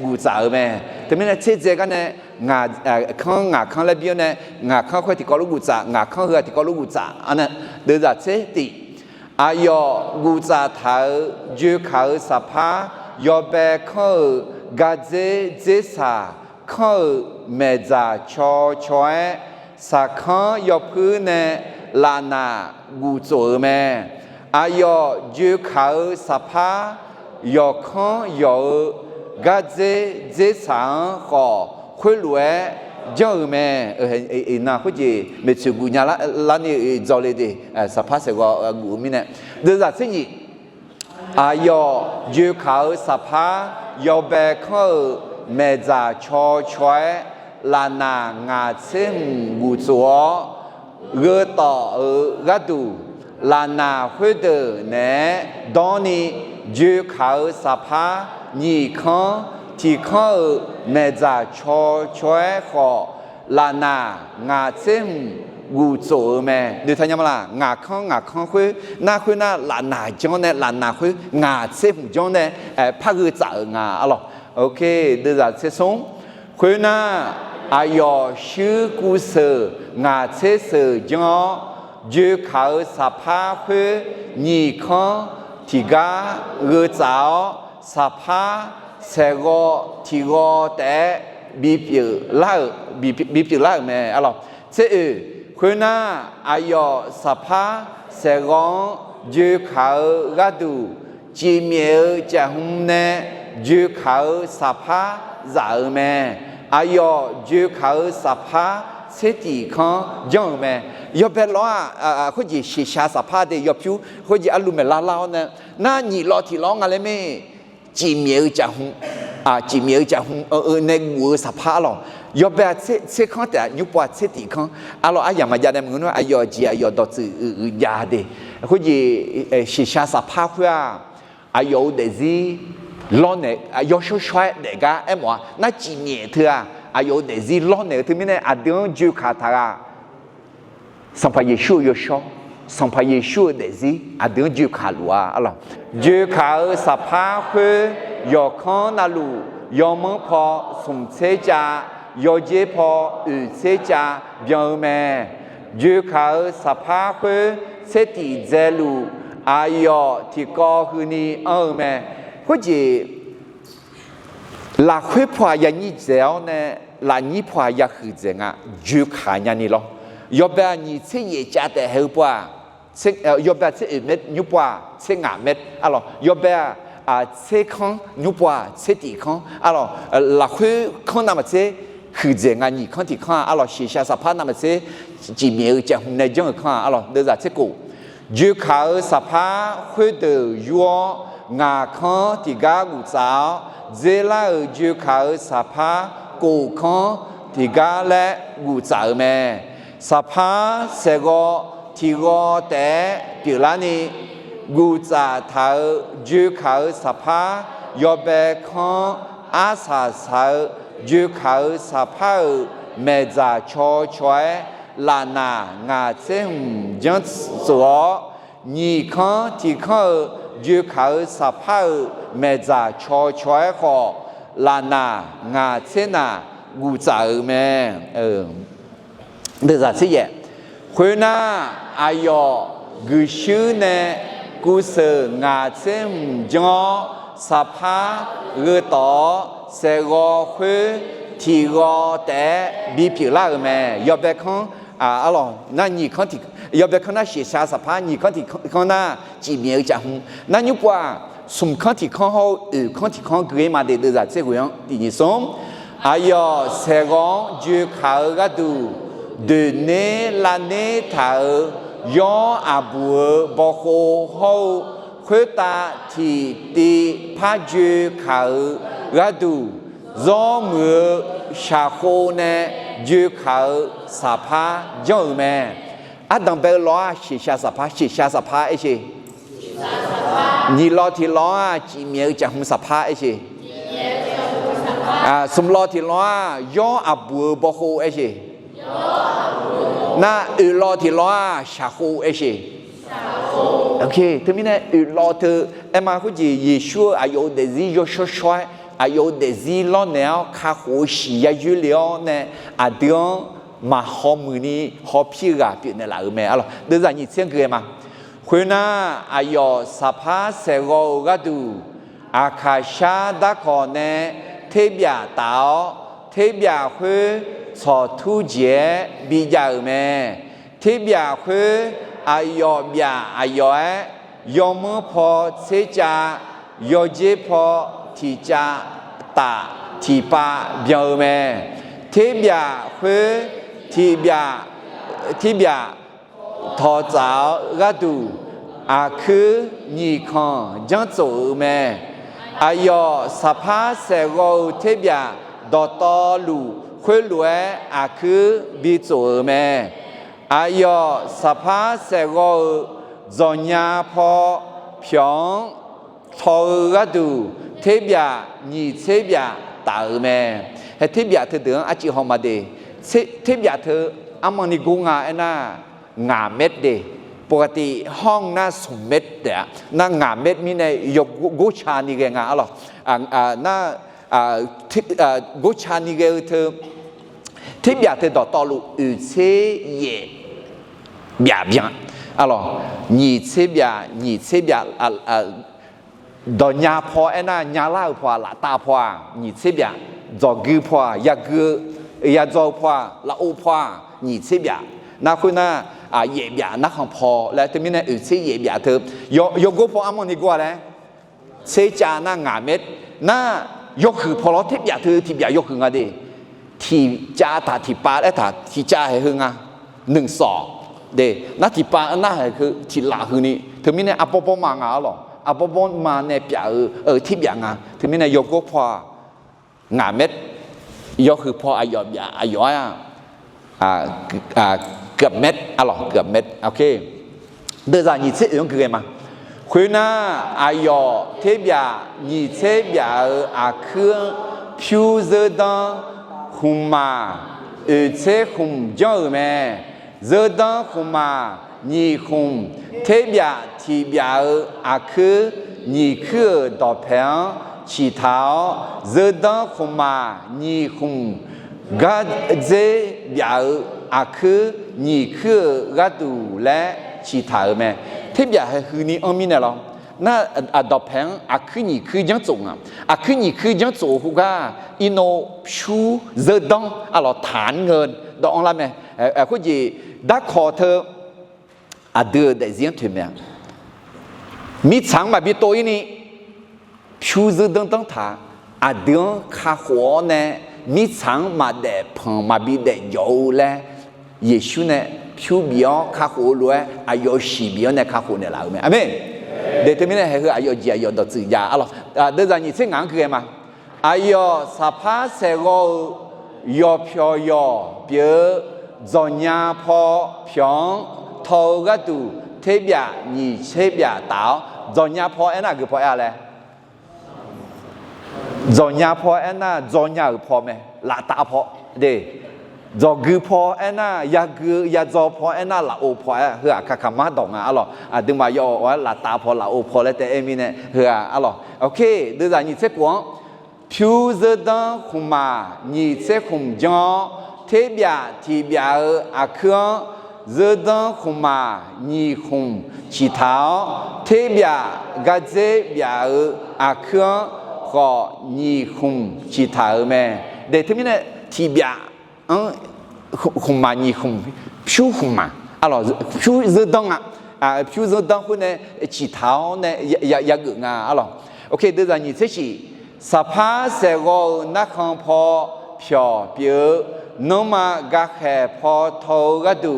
งูเจ้าไหมแต่ไม่ได้เช็คเจกันเนี่ยงาคันแล้วเบี้ยเนี่ยงาคันค่อยที่กอลูกุจ่างาคันเหือที่กอลูกุจ่าอันนั้นเดี๋ยวจะเช็คติอายอกุจ่าเท้ายูเขาสภายอเบคันกาเจสาคันเมจาชอชอยสักคันยอพื้นเนี่ยลานากุโจแม่อายอยูเขาสภายอคันยอกาเจสาขอคุยรวย gió mẹ na có gì mẹ chịu cú nhà lá này giàu lên đi sắp phát sẽ có cú mi nè đưa ra thế gì yo dư khảo sắp phát yo bé khâu mẹ già cho chói là na ngã xem cú chúa gỡ tỏ gã đủ là na khơi đờ nè đó ni dư khảo sắp phát nhị khăn thì khăn mẹ già cho chói họ là na ngã xem cú chúa mẹ được thấy nhá là ngã khăn khơi na là na cho nè là na khơi ngã xem cho nè phát gỡ trả ngã alo ok đưa ra sẽ sống khơi na ayo sư cú sơ ngã sẽ sơ cho dư khảo sắp phát khơi nhị khăn thì gã gỡ trả sắp phát sẽ có thì có để bị biểu lại mẹ alo sẽ khơi na ayo sắp phát sẽ có dư khảo gã đủ chỉ miêu cha hùng nè dư khảo sắp phát giả mẹ ayo dư khảo sắp phát sẽ tỷ con giống mẹ yo bé lo có gì xì xa sắp phát để yo phiu có gì alu mẹ lao nè na nhị lo thì lo ngà lẽ mẹ chỉ miêu cha hùng chỉ miêu cha hùng nè ngủ sắp phát lo yo bé sẽ con để nhục bọt sẽ tỷ con alo ai mà gia đình người nói ayo chỉ ayo đó chữ gia đi có gì xì xa sắp phát qua ayo để gì lo nè ayo số xoay để cả em nói na chỉ nhẹ thôi ayo để gì lo nè thì mình này adon Dieu khả thà sans pas Yeshua Yeshua sans pas Yeshua để gì adon Dieu khả lúa alors Dieu khả sa pa khơi yo con na lu yo mong po sum chế cha yo dễ po chế cha bien mẹ Dieu khả sa pa khơi sẽ tỷ dễ lu ayo thì có hư ni mẹ có gì là khuyết phá ya nhị dẻo nè là nhị phá ya hư dẻng dư khả nhà ni lo yo bé nhị chế ye cha để hư phá chế yo bé chế mét nhũ phá chế ngã mét alo yo bé chế khăn nhũ phá chế tỷ khăn alo là khuyết khăn nằm chế hư dẻng nhị khăn tỷ khăn alo xì xa sắp nằm chế chỉ miêu chẳng hôm nay chẳng khăn alo đưa ra chế cổ dư khả sắp khuyết từ yo ngà khăn thì gà ngủ giáo dễ là ở dư khảo sắp cổ khăn thì gà lẽ ngủ giáo mẹ sắp sẽ có thì có để biểu là ni ngủ giáo thảo dư khảo sắp yo bé khăn sa dư khảo sắp mẹ già cho chói là na ngà xem dân số nhị khăn thì khăn dư khảo sắp mẹ già cho chói họ là na ngà thế na ngủ giáo mẹ đưa ra thế vậy khuyên na ayo gửi sư nè cú sơ ngà thế cho sắp gửi tỏ sẽ có khuyên thì có để bị biểu lại mẹ yo bé con alo na nhị con thì yo bé con na xì xa sắp nhị con thì con na chỉ miêu chẳng na nhục qua sum con thì con hậu con thì con gửi mà để đưa ra thế quyền thì như sống ayo sẽ có dư khảo gà đủ de nê la nê thảo yo bùa bò hồ hậu khuyết ta thì đi phá dư khảo gà đủ do mưa xa khô nè dư khảo sắp dâu mẹ đang bé lo xì xa sắp ấy chứ nhị lo thì lo chỉ miêu chẳng không sắp ấy chứ sum lo thì lo do bùa bò hồ ấy chứ na lo thì lo xa khô ấy chứ ok thế mình này lo thì em mà có gì Yeshua ayo để gì yo so xoay ayo để gì lo nào khá hồ sĩ ya dữ liệu nè điều mà họ mười ni họ phi gà bị này là mẹ alo đơn giản như tiếng cười mà khuyên na ayo sắp sẽ go gà đủ akasha đã có nè thế bia tao thế bia khuyên cho thu chế bị giàu mẹ thế bia khuyên ayo bia ayo yo mơ po chế cha yo dễ po thì cha ta thì ba biểu mẹ 别会特别讨早个度啊去你看讲做咩？哎哟，啥怕谁个特别到道路会来啊去比做咩？哎哟，啥怕谁个做伢破平讨个度特别你特别大咩？ให้ที่แบบเธอเดือดอาจิฮอมาเดที่แบบเธออามันนิกุงาน่างาเม็ดเดปกติห้องน่าสมเม็ดเดะน่างาเม็ดมีในยกกุชานิเกงาหรอน่ากุชานิเกเธอที่แบบเธอต่อลูอุเซเย่แบบalors 你这边ดอนยาพอน่ายาล่าพอละตาพอ你这边จอกือพอยากือยาจอพอละโอพอ你这边那คุณน่ะเย่เบียนักของพอแล้วที่มีในอื่นเสียเย่เบียเธอยกพออามันดีกว่าเลยเสียจาน่างาเม็ดน่ายกคือพอเราที่เบียเธอที่เบียยกคืองาดีที่จ้าตาที่ปาและตาที่จ้าให้คืองา1 2เดน่าที่ปาน่าให้คือที่ลาคือนี่เธอมีในอัปปมางาหรออัปปมาในเปียที่เบียงาเธอมีในยกพองาเม็ดยกคือพออายอยอายเกือบเม็ดหรอเกือบเม็ดโอเคเดี๋ยวจะยี่สิบยังคือไงมาคุณน่ะอายอเทียบยี่สิบคือผิวเสื้อดำหุ่มมาเสื้อหุ่มเจ้าแม่เสื้อดำหุ่มมายี่หุ่มเทียบที่คือยี่คือดอกแพง起头热当红嘛你红个这表阿去你去个度来起头咩特别系去你安面的咯那ดอกแพงอาคือ你คือยังจงอาคือ你คือยังจงฮูกาอิโนชูเจดองเราฐานเงินดอกอะไรไหมคุณจีดักขอเธอเดือดได้เสียงถึงไหมมีช้างมาบีโตอีนี่ผิวเสื้อ等他เดือนข้าหัวเนี่ยมีช้างมาเด็ดพงมาบีเด็ดอยู่เลยเยซูเนี่ยผิวเบี้ยข้าหัวรวยอายุสีเบี้ยเนี่ยข้าหัวเนี่ยเราไหมอาเมนเดี๋ยวที่มีเนี่ยคืออายุจีอายุดอกจืดยาอะไรเดี๋ยวจะนี่สิ่งงานคืออะไรมาอายุสัพพะเสกยอพิอยอเบี้ยจอนยาพอพิองทอกัดูเทียบนี่เทียบดาวจอนยาพอน่ะคือพออะไรจอนยาพอน่ะจอนยาพอไหมละตาพอเด้จอกือพอน่ะยากือยาจอพอน่ะละโอพอเฮือข้ามาดองอ๋อดึงมายอว่าละตาพอละโอพอแล้วแต่เอมิเนี่ยเฮืออ๋อโอเคเดี๋ยวจะนี่เช็คว่าผิวเสื้อดำหุ่มมานี่เช็คหุ่มจอเทียบที่เบียอาคือเสื้อดำหุ่มมานี่หุ่มชีเท้าเทียบกัจเจเบียอาคือก็นี่หุ่มชีเท้าแม่เดี๋ยวที่มีเนี่ยที่เบียหุ่มมานี่หุ่มผิวหุ่มมาอ๋อผิวเสื้อดำผิวเสื้อดำหุ่นเนี่ยชีเท้าเนี่ยยากึ่งอ๋อโอเคเดี๋ยวจะนี่เช็คสัพพะเสกนักขังพอเพียวเปียนมากะแค่พอทอกัดู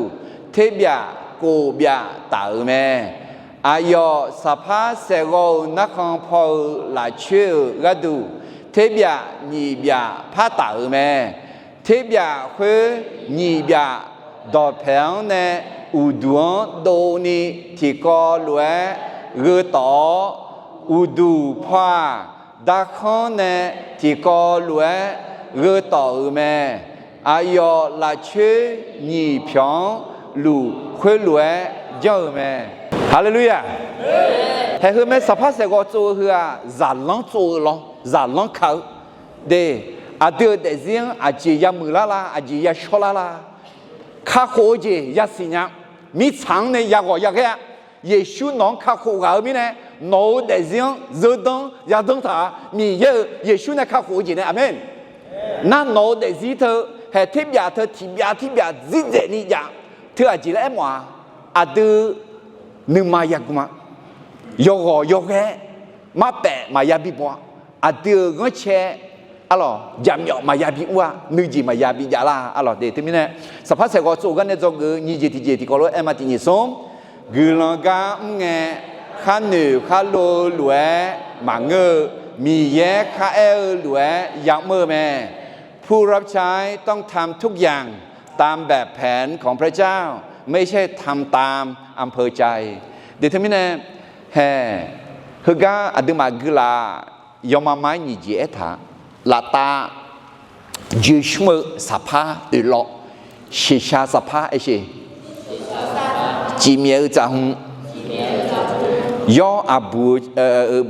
เทียบกูเบียตาแม่อายอสัพพะเสกนักขังพอละเชื่อกัดูเทียบนี่เบียพาตาแม่เทียบเฮือนี่เบียดอกแพงเนอุดวงโดนีที่ก็รวยเรือต่ออุดูพ่อดาคอนเนที่ก็รวยเรือต่อแม่อายอละเชื่อนี่เพียงลูกคุยรวยเจ้าแม่ฮาเลลูยาเฮ้ยแม่สัพพะเสกโจเฮือจันลังโจลองจันลังเขาเดเดือดเสียงจียามือละจียาชอละข้าโคจียาสิญญามีช้างในยากอยากแค่เยซูน้องข้าโคเขามีเนี่ยโน้เดเสียงเจดงยาดงถามีเยซูเนี่ยข้าโคจีเนี่ยอาเมนนั่นโน้เดสิเธอเฮ้ทิบยาเธอทิบยาจิเจนี่ยาเธอจีแล้วมั้งเดือนึกมายากมั้งยกแค่มาแปะมายาบิบัวเดือก็เช่ alors jamyo mayabi wa nuji mayabi jala alors de termine ça passe ko so ga ne zo ge ni ji ti ko lo ma ti ni som gu lan ga nge kha nu kha lo lue ma nge mi ye kha lue ya mơแม่ผู้รับใช้ต้องทำทุกอย่างตามแบบแผนของพระเจ้าไม่ใช่ทำตามอำเภอใจเดี๋ยวทำไมเนี่ยเฮ้คือกาอดีมากุลายอมมาหนีจีเอธาลาตายืชมือสภาอุลชิชาสภาเอชจีเมียจังยออาบู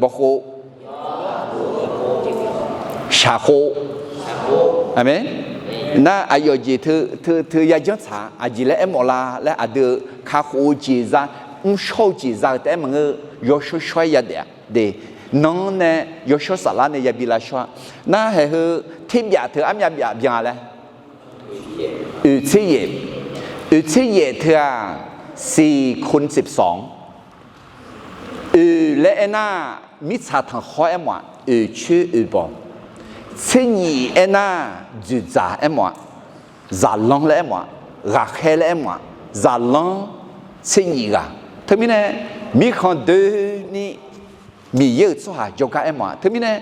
บโคชาโคอาเมนน่าอายจีเธอยาจดสาอาจีและเอมอลาและอาเดคาโคจีซาชอบจีซาแต่มันก็ยอช่วยยาเดน้องเนี่ยยอช่วยสารเนี่ยยาบิลาชัวน่าให้ทีมยาเธออ้ำยาบิลาเลยอุทิเยเธอ4:12และเอ็น่ามิชาทางข้อเอ็มว่าชื่อบอกสิ่งนี้เอ็น่าจุดจ่าเอ็มว่าจ่าลงเลยเอ็มว่ารักเลยเอ็มว่าจ่าลงสิ่งนี้ก็ทั้งนี้เนี่ยมีคนเดินนี่มีเยอะสุดหายกเอ็มว่าทั้งนี้เนี่ย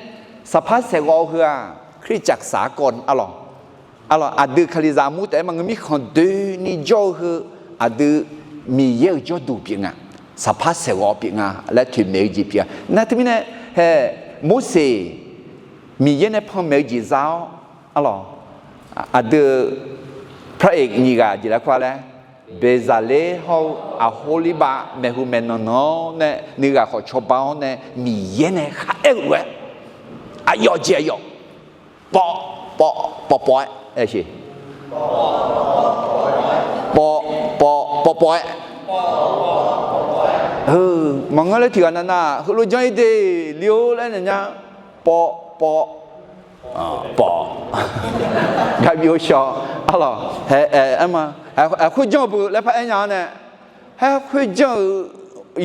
สภาพเสกเอาคือคริสจักรสากลalorsอาดูคลิซามุแต่มันมีคนเดินนี่จ่อคืออาดูมีเยอะจ่อดูเพียงสภาพเสกเอาเพียงและถึงเมจิเพียงนั่นทั้งนี้เนี่ยเฮ้โมเสมีเยอะในพ่อเมจิเจ้าอาดูพระเอกนี่ก็จีละกว่าแล้วเบซาเลเขาอาโฮลิบะเมหุเมนโนเนี่ยนี่ก็เขาชอบเอาเนี่ยมีเยอะเนี่ยข้าเอวอายอเจียอปอเอชิปอมังอะไรที่กันน่ะคือรู้จักดีเลี้ยวแล้วเนี่ยปอกายชออะไรมาคุยจบแล้วพระเจ้าเนี่ยคุยจบ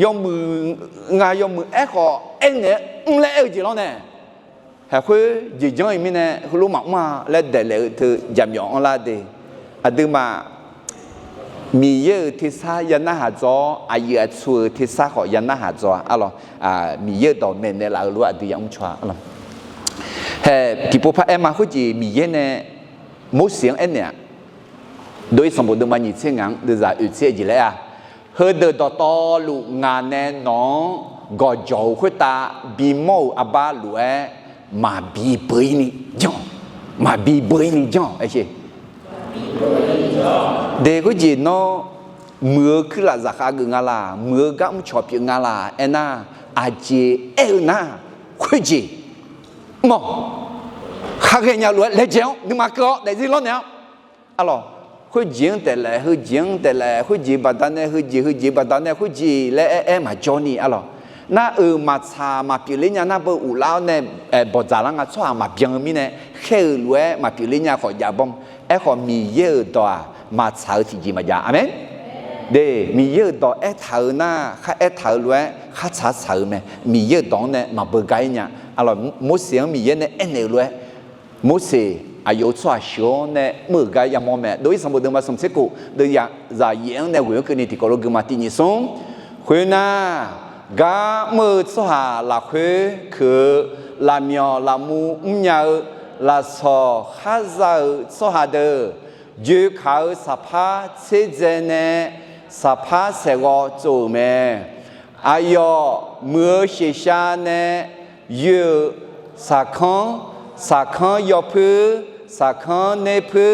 ยอมมืองายยอมมือขอเนี่ยแล้วจีแล้วเนี่ยคุยจีจอยมีเนี่ยคือรู้มากมาแล้วเดี๋ยวเธอจำยองอะไรดีดูมามีเยอะที่ซายันน่าหาจออายุชัวที่ซาขอยันน่าหาจอมีเยอะต่อเมนเนี่ยเรารู้ดูยังชัวที่พวกพระเอ็มมาคุยจีมีเยอะเนี่ยมุสลิมเนี่ยโดยสมบูรณ์มันยิ่งเช่นงั้นเดี๋ยวจะอุตส่าห์จีเลยเฮ้เดินต่อลูกงานแน่นอนก็จะคุยตาบีโมอาบาลูมาบีเบย์นี่จ้องมาบีเบย์นี่จ้องไอ้เช่เด็กก็จีน้อเมื่อคือละจากการงานละเมื่อก็ไม่ชอบงานละน่าอาเจน่าคุยจีมอข้าเงี้ยรู้เลยเจ้านี่มาก็ได้ยินแล้วเนี่ยคุยจีแต่ละคุยจีบัดนั้นคุยจีบัดนั้นคุยจีและมาจอนี่น่ามาชามาพิลิญาน่าเบออุลาวเนี่ยบทจารังอ่ะชอบมาเบียงมีเนี่ยแค่รู้มาพิลิญาขอยาบอมขอมีเยอะตัวมาชาที่จีมายาอาเมนเดมีเยอะตัวเท่าน่าข้าเท่ารู้ข้าชาชาไหมมีเยอะตัวเนี่ยมาเบอร์ไกเนี่ยมุสลิมมีเยอะเนี่ยเนี่ยรู้มุสลิมอายุชัวร์ชัวเนี่ยเมื่อไงยังมองแม่โดยสมบูรณ์มาสมเสกุโดยอย่างจะยังเนี่ยวิวคือนี่ที่กรกมาที่นี่ส่งคุยน่ากาเมื่อชัวร์ละคือลามีลามูยาลาสอข้าจะชัวร์เดอยูเขาสภาเช่นเจเนสภาเสกจูเมอายุเมื่อชิชาเนี่ยยูสักขันยอพื้สักขันเนพื้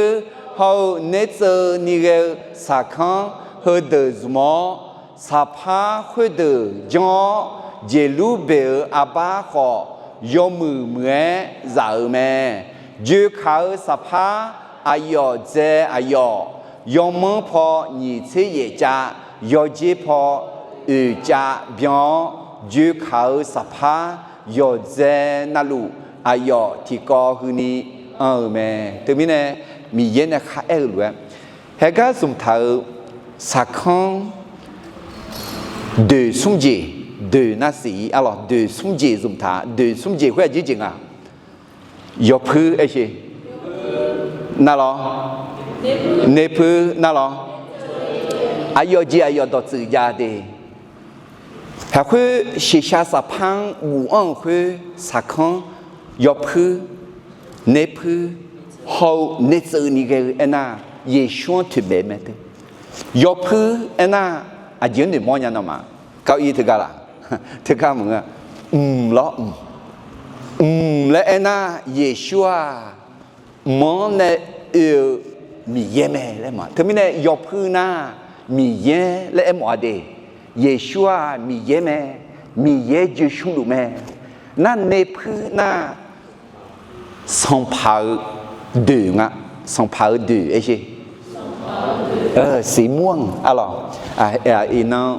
เขาเนเจอนี่ก็สักขันเฮเดสมอสภาเฮเดจอเจลูเบออาบาขอยอมือเมื่อจ่าแม่ยูเขาสภาอายอเจอายอยอมือพอหนีเสียจ่ายอเจพอจ่าเบียงยูเขาสภายอเจนาลูอายอที่ก็คือนี่แม่ถึงมีเนี่ยมีเย็นข้ารู้เฮก็สมท้ายสักครั้งเดือดสุ่มจีเดือดน่าสีเดือดสุ่มจีสมท้ายเดือดสุ่มจีคุยจริง ยอพื้ไอ้ชีน่าหรอเนพื้น่าหรออายอจีอายอดจือยาเดหากคือศิชาสะพังอูอ่างคือสักครั้งยอพื้เนพื้เขาเนจือนี่ก็เอ็น่าเยชวนถึงแบบนั้นยอพื้เอ็น่าอาจจะเนี่ยมองยังน่ะมาเก้าอี้ถึงกันละถึงกันมึงอ่ะแล้วและเอ็น่าเยชัวมองเนี่ยมีเยแม่เลยมั้งถึงมีเนี่ยยอพื้น่ามีเยและเอ็มว่าเดเยชัวมีเยแม่มีเยจะชุ่มดูแม่นั่นเนพื้น่าสัมผัสดื้องะสัมผัสดื้อไอ้ชีสีม่วงอะไรอีน้อง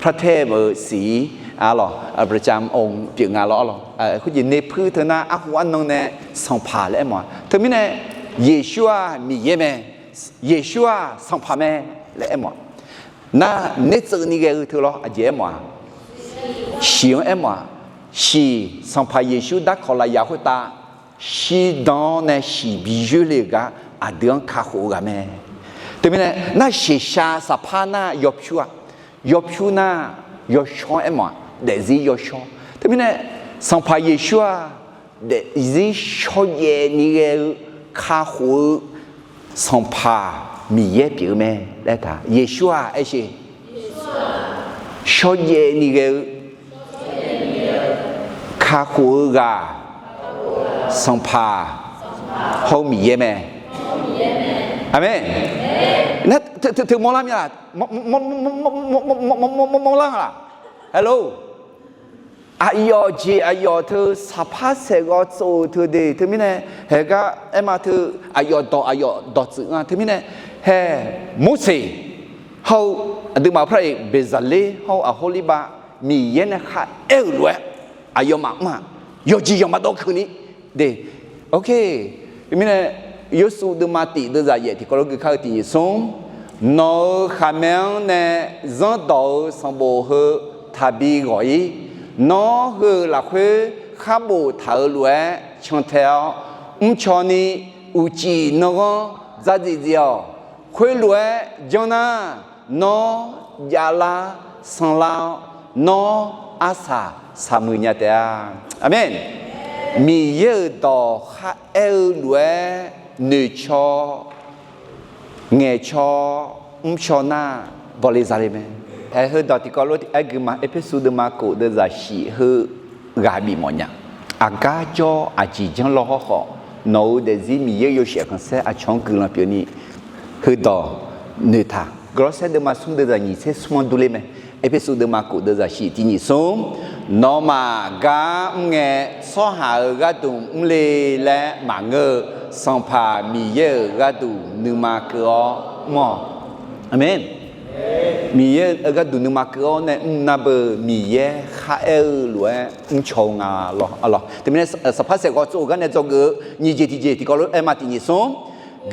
พระเทพสีอะไรประจำองค์เปียงอะไรคุณยินในพื้นเถอะนะอาวันน้องเนี่ยสัมผัสแล้วมั้งเธอไม่เนี่ยเยชัวมีเยแม่เยชัวสัมผัสแม่แล้วมั้งน่าเนจือนี่แกเธอหรอเยมั้งสีเอ็มั้งสีสัมผัสเยชัวดักขอลายาหุตาสีดอนเนี่ยสีบิจุเลยกะอาเดือนข้าหัวกันแม่แต่ไม่เนี่ยน่าเสียชาสะพาน่ายบชัวยบชูน่ายบช้อนเอ็มอ่ะเดี๋ยวซียบช้อนแต่ไม่เนี่ยสัมภาระชัวเดี๋ยวซีช้อนเย่นี่เองข้าหัวสัมภามีเย่เปลี่ยนแม่ได้ท่าเยชัวไอ้สิช้อนเย่นี่เองข้าหัวกาสัมภาเขามีเย่แม่อาเมนนั่นถึงมองล่างยังล่ะมองล่างล่ะฮัลโหลอายอจีอายอเธอสัพพะเสกอโซเธอเดเธอไม่เนี่ยเฮก็เอ็มมาเธออายอดอจึงอ่ะเธอไม่เนี่ยเฮมุสีเขาดึงมาพระเอกเบซาเลเขาอาโฮลิบะมีเย็นนะคะเอลลวยอายอมากยอจียอมาโตคืนนี้เดโอเคไม่เนี่ยยูสูดมาติดจะเยที่ก็รู้คือเขาที่ส่งนอขาเมงเนี่ยจันดาวสังโบเหทับบีก่อยนอคือหลักคือข้าบูถาวรช่างเท้าชอนีอุจีนกจัดเดียวคุยรวยจงนะนอยาลาสังลานออาสาสามุญญาเตะอาเมนมีเยอะต่อข้าเอลรวยเนื้อชอเงยชอชอน่าบริษัทไหมไอ้เฮดที่ก็รู้ที่ไอ้กึมาเอพิสูดมาโกเดจะชีเฮกาบิมอนยังอากาจออาจีจังล้อข้อโน้เดซิมีเยอะเสียกันเสียอาช่องกึลาเปียนี่เฮดเนื้อท่ากรอสเซเดมาซุ่มเดจะยี่เซสมันดูเลยไหมเอพิสูดมาโกเดจะชีที่นี่ซุ่มนอมากาเงยสอหากาตุมเลและมาเงอสัมภามีเยอะกาตุนึมาเกอมออาเมนมีเยอะกาตุนึมาเกอเนี่ยนับมีเยอะข้าเอลหรือชงอ่ะหรอแต่ไม่ได้สภาพเสกก็จู่กันเนี่ยจงก์นี่เจที่ก็รู้เอ็มมาที่นี่ส่ง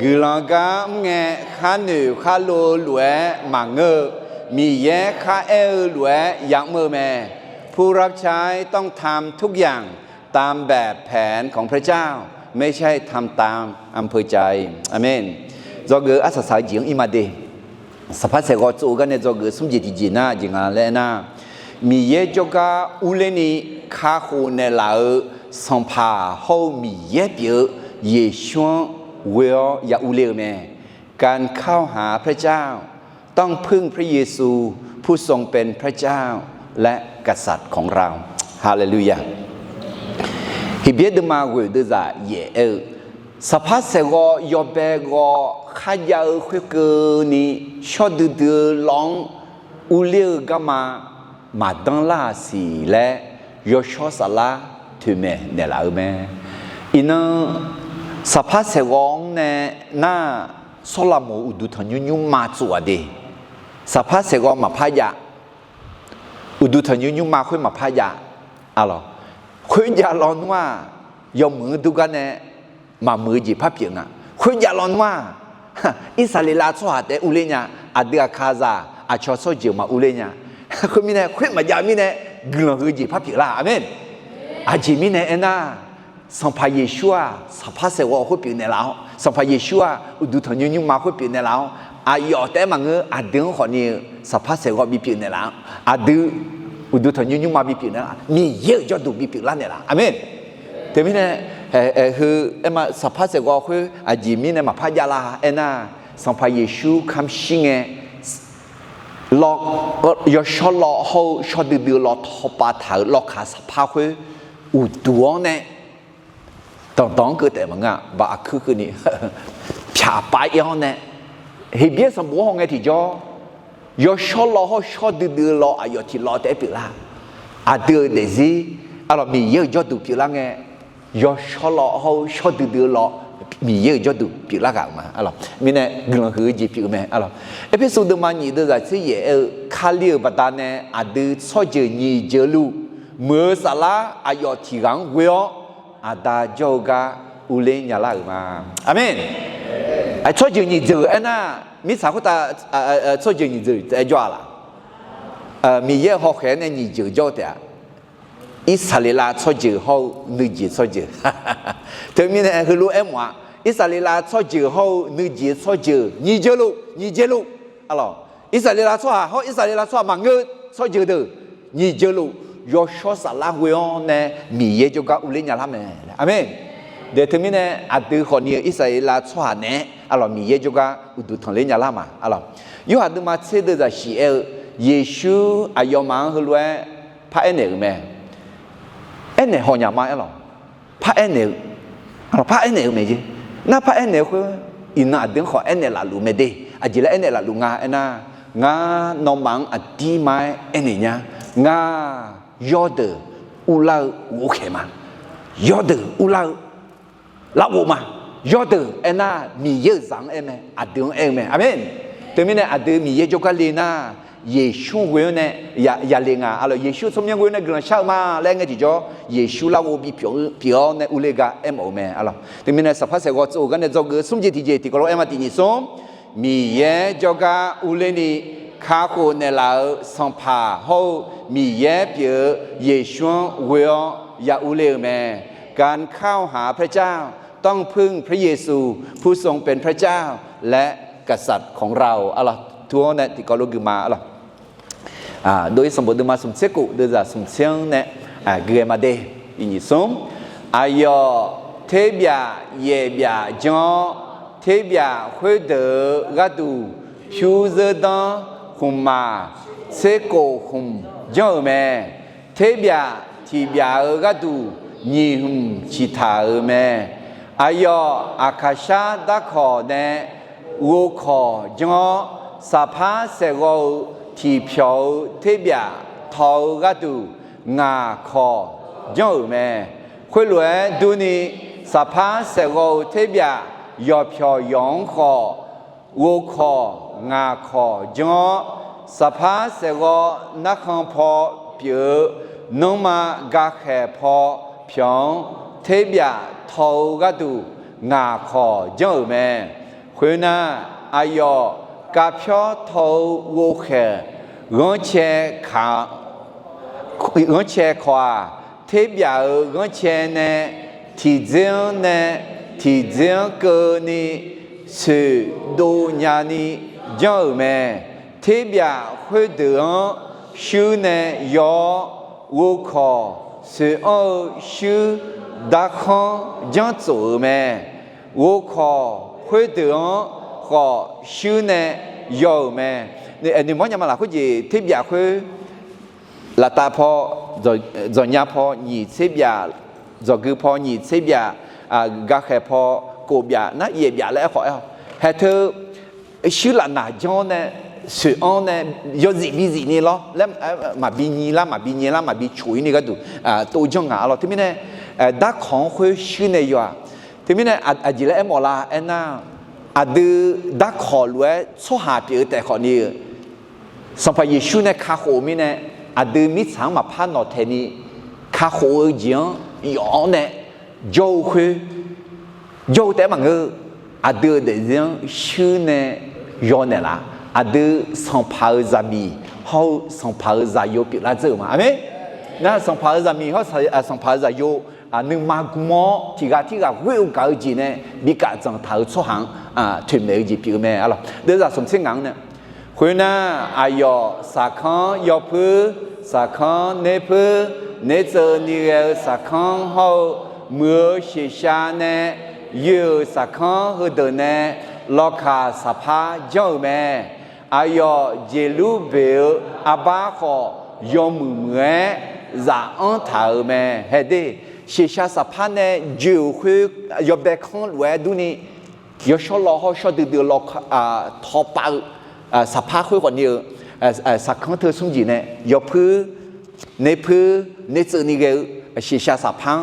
กลังกาเงยข้าหนูข้าโลหรือมาเงอมีเยอะข้าเอลหรือยังมือแม่ผู้รับใช้ต้องทำทุกอย่างตามแบบแผนของพระเจ้าไม่ใช่ทำตามอำเภอใจอาเมนจอกเกออาศัยจิงอิมาเดสภาพเสกจูกันเนี่ยจอกเกอสมจิตจีน่าจิงอะไรนะมีเยจกาอุเลนีข้าหูในลาวสัมภาเขามีเยเปียเยชวนเวียยาอุเลเมการเข้าหาพระเจ้าต้องพึ่งพระเยซูผู้ทรงเป็นพระเจ้าและกษัตริย์ของเราฮาเลลูยาฮิเบียดมาเวดจะเยเอสภาพเสกยอเบกข้ายาคุยกันนี่ชอดดื้อลองอุเลียกมาดังลาสีและยอชอสลาทุเมเนลาเมอินสภาพเสกเนี่ยน่าสลามูอุดุทันยุญมาจัวเดสภาพเสกมาพายาอุดุทันยุญมาคุยมาพายาอะไรคุยยาลอนว่ายอมมือดูกันเนี่ยมามือจีพับเพียงอ่ะคุยยาลอนว่าอิสราเอลสวัสดิ์อุเลญาอเดียคาซาอาชอโซจิมาอุเลญาคุยมีเนี่ยคุยมาจามีเนี่ยกลัวคือจีพับเพียงละอาเมนอาจีมีเนี่ยเอ็น่า上怕耶稣啊，上怕是我会变的了，上怕耶稣啊，我都同你妈会变的了，啊要得嘛个啊等好你上怕是我变的了，啊都我都同你妈变的了，你也就都变了的了，阿门。对面呢，คือมาสภาพเสกว่าคืออาจิมีเนี่ยมาพายาลาน่ะสัมภาเยซูคำชิงหลอกยอชหลอกเขาชอดื้อหลอกทบาถาหลอกขาสภาพคืออุดวงเนี่ยต้องเกิดแต่มันอ่ะบ้าคือนี่ผ่าไปย้อนเนี่ยเฮียเบี้ยสมบูรณ์ไงที่จ่อยอชหลอกเขาชอดื้อหลอกอายอที่หลอกแต่เปล่าอาเดือดเดซี่เรามีเยอะยอดดูเปล่าไงยอชหลอกเขาชอดื้อหลอกมีเยอะยอดดูเปล่ากันมาอะไรมีเนี่ยกลุ่มคือจีเปล่าไหมอะไรเอพิโซดมันนี่เดี๋ยวจะเสียคาเลียบัดเนี่ยอาเดือดชอเจนี่เจลูเมื่อสาระอายอที่กังเวียอาดาโจกาอุเลนยาลามาอาเมนไอ้ชอเจนี่เจอน่ะมีสาวคนตาชอเจนี่เจอไอ้จ้าละมีเยอะหอกแขนเนี่ยนี่เจอจ้าแต่อิสราเอลชอเจอเขาหนึ่งจีชอเจอถึงมีเนี่ยคือรู้เอ็มว่าอิสราเอลชอเจอเขาหนึ่งจีชอเจอนี่เจลูอะไรอิสราเอลชอเขาอิสราเอลชอมังเงชอเจอเด้อนี่เจลูยอชอสาลาเวียนเนี่ยมีเยอะจกาอุเลนยาลาเมอาเมนเดี๋ยวถึงมีเนี่ยอาดูคนนี้อิสราเอลชอเนี่ยอะไรมีเยอะจกาอุดุทงเลนยาลามาอะไรยูหัดมาเสด็จจากชีเอเยซูอายอมังฮลุเอพระเอเนกเมเอเนกหอยามาอะไรพระเอเนกอะไรพระเอเนกเมจีน่าพระเอเนกคืออินาดึงขอเอเนกลาลูเมเดอาจิละเอเนกลาลูงาเอน่างานอมังอดีมาเอเนเนี่ยงายอดอุลาโอเคมายอดอุลาลาโอมายอดเอ็น่ามีเยอะสังเอ็มอดีงเอ็มอาเมนแต่ไม่เนี่ยอดีมีเยอะจกัลเลน่าเยซูเวเนี่ยอย่าเลงอะไรเยซูสมยังเวเนี่ยกระชากมาแรงไงจีจ่อเยซูลาโอบีผิวเนี่ยอุเลกาเอ็มโอเมอะไรแต่ไม่เนี่ยสภาพเสกว่าโจกันเนี่ยโจกสมเจติเจติก็เราเอ็มตินิสมมีเยอะจกาอุเลนี่ข้าคนเนี่ยเราสัมภาเขามีเยอะเปียเยซูเวียอย่าอุเลเมการเข้าหาพระเจ้าต้องพึ่งพระเยซูผู้ทรงเป็นพระเจ้าและกษัตริย์ของเราอะไรทั่วเนี่ยที่ก็รู้กันมาอะไรโดยสมบูรณ์มาสมเสกุโดยจะสมเสียงเนี่ยเกี่ยมาเดอินิสมอายอเทียบเยียบจอเทียบคุยเดอกระดูผิวเจดังคุมมาเสกุคุมจอเมเทียบที่บยากระดูยิมชิตาเมอายออาคาชาดักขอเนี่ยวัวขอจอสภาเสกที่ผิวเทียบทอกระดูงาขอจอเมคุยล้วนดูนี่สภาเสกเทียบยอผิวยองขอวัวของาขอจอสภาเสกนักขังพอเปียนมากาแขพอเพียงเทียบทอกระดูงาขอจอเมคุยน่าอายอกาเพียวทอวัวแขเงินเชขาเงินเชขวาเทียบเงินเชเนี่ยที่เจียงเนี่ยที่เจียงเกินนี่สื่อดูญาณีจอเมเทียบคุยเดือชื่อเนี่ยยอวัวขอสื่อชื่อดักขังจังจูเมวัวขอคุยเดือขอชื่อเนี่ยยอเมนี่มันยังมาหลักคุยเทียบคุยละตาพอจอยาพอหนีเทียบจอคือพอหนีเทียบกาแค่พอกูบยานะเยียบยาแล้วขอให้เธอชื่อละนาจอนเนี่ยสื่อเนี่ยยอดจีนี่ล้อแล้วมาบีนี่ละมาบีช่วยนี่ก็ดูตัวจังหวะเราที่ไม่เนี่ยดักของคุยชื่อเนี่ยอยู่ที่ไม่เนี่ยจีละมอลาน่าดูดักขอรวยสู้หาเปียแต่ขอนี้สัมภาระชื่อเนี่ยข้าโหมีเนี่ยดูมิสังมาพันนอเทนี่ข้าโหจีนยอเนี่ยโจ้คุยโจ้แต่มันก็ดูเดี๋ยวชื่อเนี่ยยอเนี่ยละดูสัมภาระจามีเขาสัมภาระจาโยปิลาเจอมาไหมนั่นสัมภาระจามีเขาสัมภาระจาโย nâng mà cũng mò thì cái will cái gì nè bị cả chẳng thấu xuất hàng thuyền mấy gì biểu mẹ alo đây là sống sinh ngang nè khuyên na ayo sa khang yo phu sa khang ne phu ne giờ ni sa khang hậu mưa xì xa nè yêu sa khang hư đời nè lo khá sa pha dâu mẹ ayo jelu biểu aba kho yo mưa giả ơn thảo mẹ hết đi xì xa sa pha nè dịu khuy yo bé khang lúa đu ni yo cho lo ho cho từ lo thọ bao sa pha khuy còn nhiều sa khang thưa sung gì nè yo phu ne tự ni cái xì xa sa pha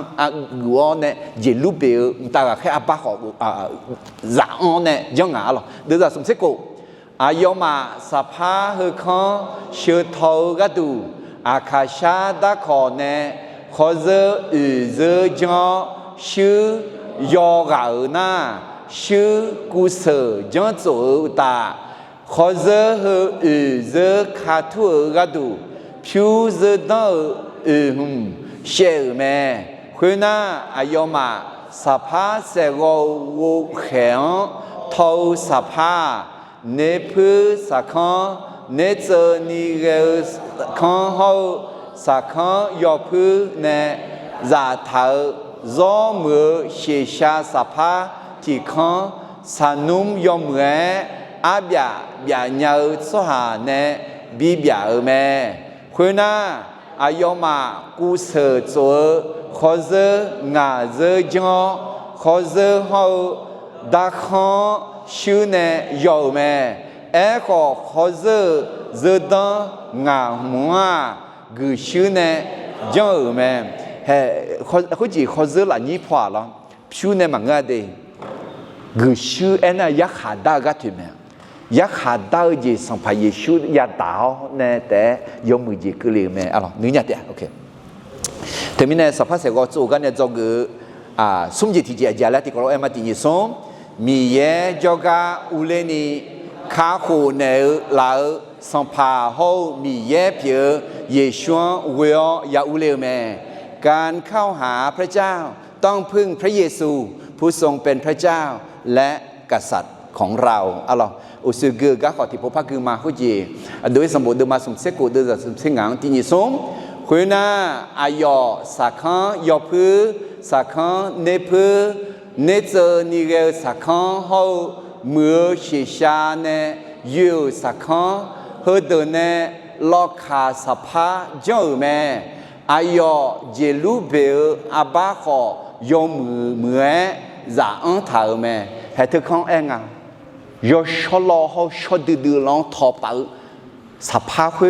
ngựa nè jelu biểu ta là cái aba kho giả ơn nè do ngã lo đưa ra sung xét cổ yo mà sa pha hư khang siêu thâu gắt đủ akasha đã khó nè khó giờ giờ cho sư yo gạo na sư cú sở cho chỗ ta khó giờ hư giờ khá thua gà đủ phiêu giờ đó share mẹ khuyên na yo mà sa pha sẽ go khéo thâu sa pha nê phư sa khang nê giờ ni gel khang hậu sa khang yo phư nè giả thảo gió mưa xì xa sa pha chỉ khang sa num yo mưa bia nhau số hà nè bi bia mẹ khuyên na yo mà cú sở chỗ khó giờ ngã giờ cho khó giờ hậu đã khang sư nè yo mẹ khó giờ đó ngà mua gửi sư nè giờ mẹ khó chỉ khó giờ là nhị phá lắm sư nè mà nghe đi gửi sư anh là yak hà đa cái chuyện mẹ yak hà đa gì sang phải Giêsu yak đạo nè để dùng mười gì cứ liền mẹ alo nữ nhật đấy ok thế mình nè sắp sẽ có chỗ cái này cho cái sum gì thì chỉ là lại thì có em mà thì sum mi ye joga uleni khá khổ nợ lỡ sang phá hậu mi ye phía Giêsu will ya uleu mẹ การเข้าหาพระเจ้าต้องพึ่งพระเยซูผู้ทรงเป็นพระเจ้าและกษัตริย์ของเราalors au sujet gars quand il faut pas que ma hoji đối với một đôi mà sum sẽ cố đưa ra sum sẽ ngang thì nhị sum khuyên na ayo sa khang yo phu sa khang ne phu ne giờ ni gel sa khang hậu mưa xì xa nè yêu sa khang hơ đời nè lo khá sa pha dâu mẹ ayo jelu biểu aba kho yo mưa giả ơn thảo mẹ hệ thực không em à yo cho lo ho cho từ lòng thọ bảo sa pha khuy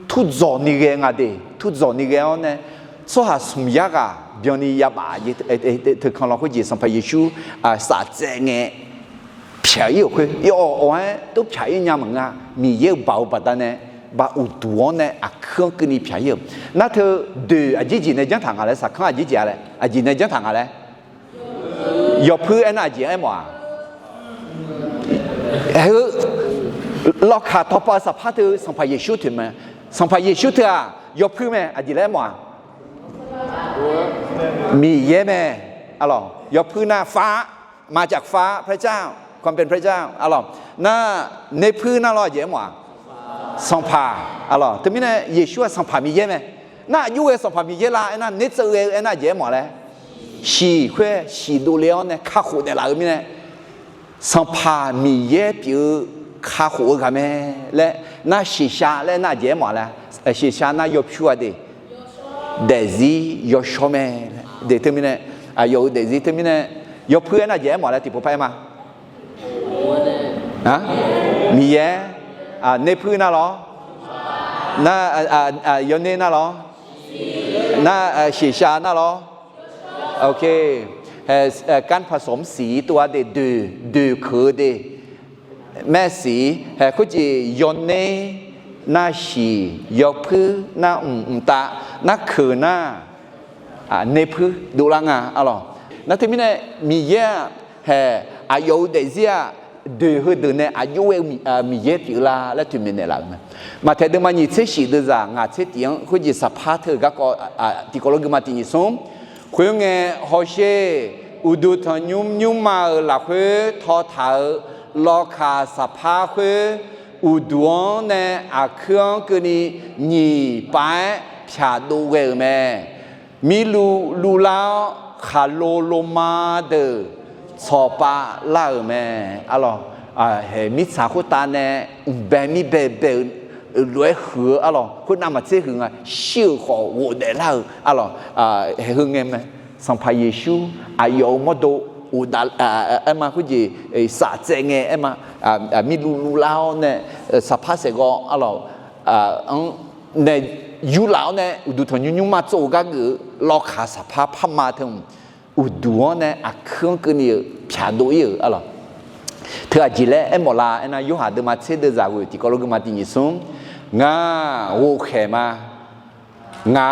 thu gió ni ghe ngà đi thu gió ni ghe nè số hà sum yak à biểu ni ya bà thực không lo khuy gì sang phải Giêsu sa dễ nghe漂友会有我都漂友nhà mình à mi yêu bảo bát này bà u tuo này không cái này漂友那他对gì này chẳng thằng à sao không gì à gì này chẳng thằng à有พื่อนอะไรgì em à lo khát thọ pa sắp phát từ sang phải Giêsu thôi mà sang phải Giêsu thôi à有พื่咩gì em à mi yêu咩alors 有พื่น่ะฟ้ามาจากฟ้าพระเจ้าความเป็นพระเจ้าalors น่ะในพื้นน่ะรอเยอะมั้ยสัมภา alors แต่มีเนี่ยเยซูสัมภามีเยอะมั้ยน่ะอยู่สัมภามีเยอะละน่ะในเจอน่ะเยอะมั้ยเลยสีค่อยสีดูแล้วเนี่ยข้าหูเนี่ยละมีเนี่ยสัมภามีเยอะผิวข้าหูกันมั้ยและน่ะสีชาและน่ะเยอะมั้ยเลยสีชาน่ะยกชัวดิเดซี่ยกชัวมั้ยเดี๋ยวมีเนี่ยยกเดซี่แต่มีเนี่ยยกเพื่อนน่ะเยอะมั้ยเลยที่ผมไปมามีเยอะในพื้นน่ะหรอน่ะยนเนน่ะหรอน่ะสีชาน่ะหรอโอเคการผสมสีตัวเดดูคือเดแม่สีเขาจะยนเนน่ะสียกพื้นน่ะตาน่ะคือน่ะในพื้นดูลังอ่ะอ๋อนั่นที่มีเนี่ยมีเยอะอายุเดียđưa hơi từ này à yêu mi yết chữ la là chuyện mình này làm mà theo đừng mà nhìn thấy gì đưa ra ngã thấy tiếng khối gì sắp phá thử các có thì có lúc mà tiếng sống khuyên nghe họ sẽ u du thằng nhung mà là khuyên thọ thở lo khá sắp phá khuyên u duong nè khương cái này nhị bái phá đồ về mẹ mi lu lao khá lô ma đờ cho ba lao mẹ alo hệ mi sa khu ta nè bè mi bè lưỡi hứa alo khu nam mà chế hưởng siêu khó vô để lao alo hệ hưởng em này sang phải Giêsu ayo mà đồ u đã em mà cái gì sa chế nghe em mà mi lu lao nè sa phá sẽ có alo nèยูเหล่าเนี่ยอุดุทนยุ่งมาโจก็คือลอขาสภาพพม่าทั้งอุดุเนี่ยเครื่องกันเนี่ยพิจารณาอยู่อะไรเธอจีเล่เอ็มบอกละเอ็นอายุหาเดิมมาเชื่อเดิมจากวิธีการลงมาที่นี่ส่งงาโอเคมางา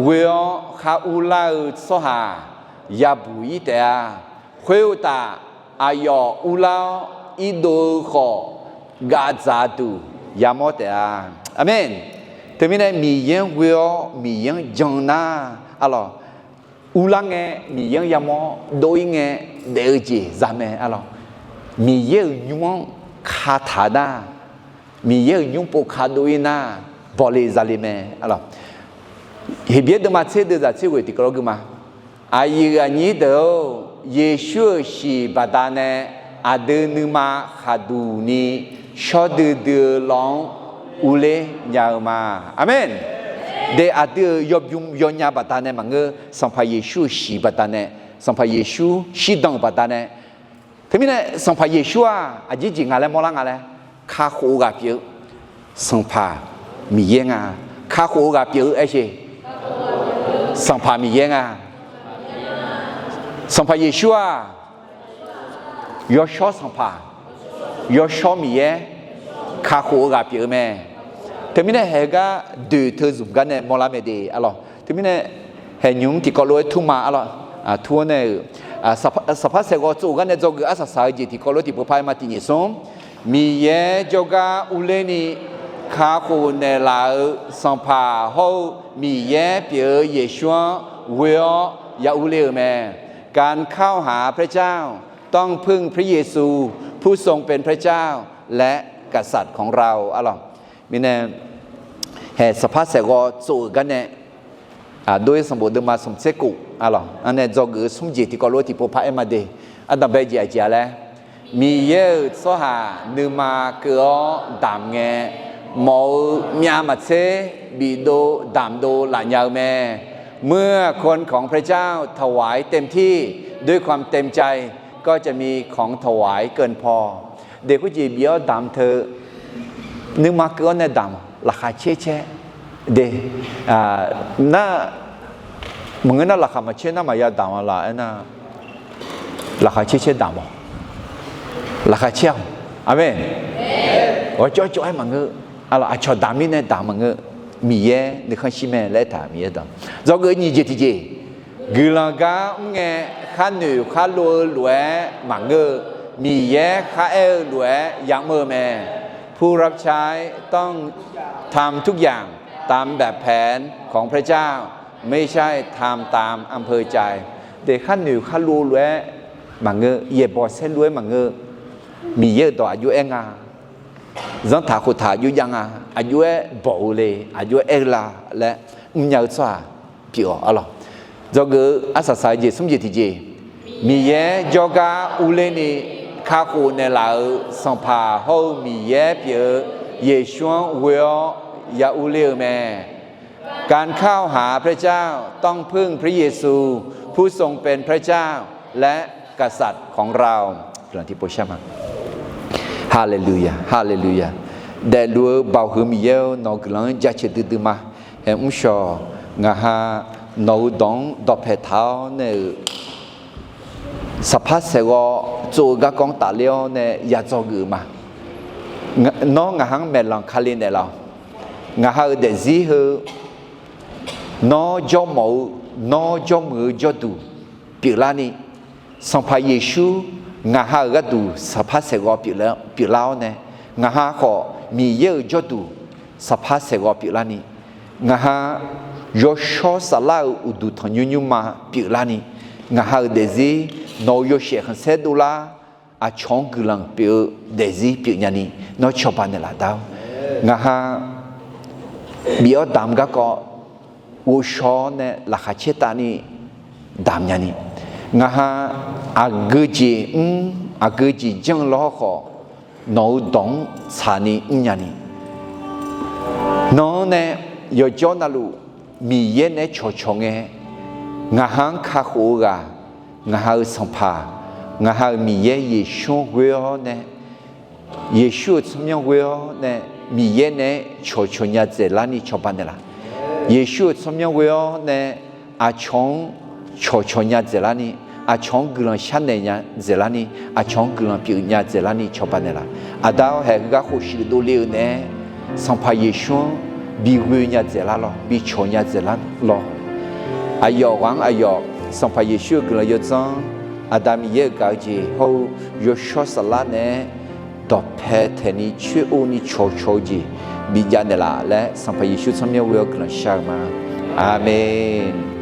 เวอข้าอุลาสหายาบุยเตะเขวตาอายออุลาอิโดขอกาซาดูยามอเตะอาเมนแต่ไม่ได้มียังเวอมียังจังนาอะไรอุลังเงมียังยามอโดยเงเดือจีจำเมอะไรมีเยอะยุ่งคาถาดามีเยอะยุ่งปกคาโดยนาบริจาริเมอะไรเฮียเดมาเชเดจะเชื่อที่กรอกมาอายุอันนี้เดียวเยซูชีบาดานเนอเดนุมาคาดูนีชอดเดือลองอุเลยาวมาอาเมนเดอเดยบยุมยอนยาบาดานเนมังเงสัมภาเยซูชีบาดานเนสัมภาเยซูชีดังบาดานเนทีนี้เนี่ยสัมภาเยซูอาจจะงอะไรมอลังอะไรข้าโคกับเยอะสัมภามีเยงข้าโคกับเยอะไอ้เช่สัมภามีเยงสัมภาเยซูยอชอสัมภายอชอมีเยข้าโคกับเยอะแม่ทีนี้เนี่ยเฮก็ดูเธอสุ่มกันเนี่ยมอลาเมดีอะไรทีนี้เนี่ยเห็นยุ่งที่ก็รวยทุ่มมาอะไรทั่วเนี่ยสภาพเสกจูกันเนี่ยจงอาศัยสายจิตที่ก็รวยที่ผู้พายมาที่นี่ส่งมีเยจงอาอุเลนีข้าโคเนี่ยลาสัมภาเขามีเยเปียเยชัวเวียยาอุเลแม่การเข้าหาพระเจ้าต้องพึ่งพระเยซูผู้ทรงเป็นพระเจ้าและกษัตริย์ของเราอะไรมีเนี่ยเหตุสภาพเสกจูกันเนี่ยโดยสมบูรณ์มาสมเสกุอะไรอันนี้จงคือสมจิตที่ก็รู้ที่ผู้พายมาดีอันดับเบจีอาจารย์แล้วมีเยอะสหานึมาเกือดำเงมอมีอามาเซบิโดดำโดหลานยาวแม่เมื่อคนของพระเจ้าถวายเต็มที่ด้วยความเต็มใจก็จะมีของถวายเกินพอเด็กผู้หญิงเยอะดำเธอนึกมาเกินในดำราคาเช่เดน่ามึงน่าราคามาเช่น่ามายาดำอะไรน่าราคาเช่ดำราคาเชี่ยวอาเมนว่าจ่อยมันก็อะไรชอดำนี่เนี่ยดำมันก็มีเยอะนึกข้างชิเมเล่ถามีเยอะดำเราเกิดยี่เจติเจกุลากาเงข้าหนูข้าลัวลัวมันก็มีเยอะข้าลัวยังเมื่อแม่ผู้รับใช้ต้องทำทุกอย่างตามแบบแผนของพระเจ้าไม่ใช่ทำตามอำเภอใจเด็กข้าหนูข้าลัวลัวมันก็เย่บอเส้นลัวมันก็มีเยอะต่ออายุเองจังถาขุดถาอยู่ยังอายุบ่าวเลยอายุลาและยาวสว่าเปียวอะไรจงคืออาศัยสายจิตสมจิตที่จีมีเยจงกาอุเลนีข้าคูในลาวสัมภาเขามีเยเปียวเยชวนเวียยาอุเลแม่การเข้าหาพระเจ้าต้องพึ่งพระเยซูผู้ทรงเป็นพระเจ้าและกษัตริย์ของเราพระที่โปรชมาฮาเลลูยาฮาเลลูยาแต่ลัวบ่าวหืมเยวนอกหลังจะเฉดดื้อมาเห็นอุ้งชองาฮานอดองดอกเพทาวเนี่ยสภาพเสกจูกกองตาเลี้ยวเนี่ยยาจอกือมาน้องงาฮังเมลังคาลินเดลางาฮาเดซีเฮน้อจอมน้อจอมือจอดูปีลานี่สัมภาเยซูงาฮาก็ดูสภาพเสกปีลาวเนี่ยงาฮาขอมีเยอะจอดูสภาพเสกปีลานี่งาฮา yo cho sala u du thon nyu ma pi la ni nga ha de zi no yo she khan se du la a chong gu lang pi de zi pi nya ni no cho pa ne la dao nga ha bio dam ga ko u cho ne la kha che ta ni dam nya ni nga ha a gu ji jeng lo kho no dong cha ni nya ni no ne yo jo na lu mi ye ne cho chong e nga hang kha ho ga nga ha song pa nga ha mi ye ye shu we ne ye shu chmyo we ne mi ye ne cho nya ze la ni cho pa ne la ye shu chmyo we ne a chong cho nya ze la ni a chong gu lan shan ne nya ze la ni a chong gu lan pi nya ze la ni cho pa ne la a da he ga ho shi do le ne song pa ye shu bi gu nya ze la lo bi cho nya ze la lo a yo wang a yo song pa ye shu gu la yo zang adam ye ga ji ho yo sho sa la ne do pe te ni chu u ni cho ji bi ja ne la le song pa ye shu chom ye wo gu la sha ma amen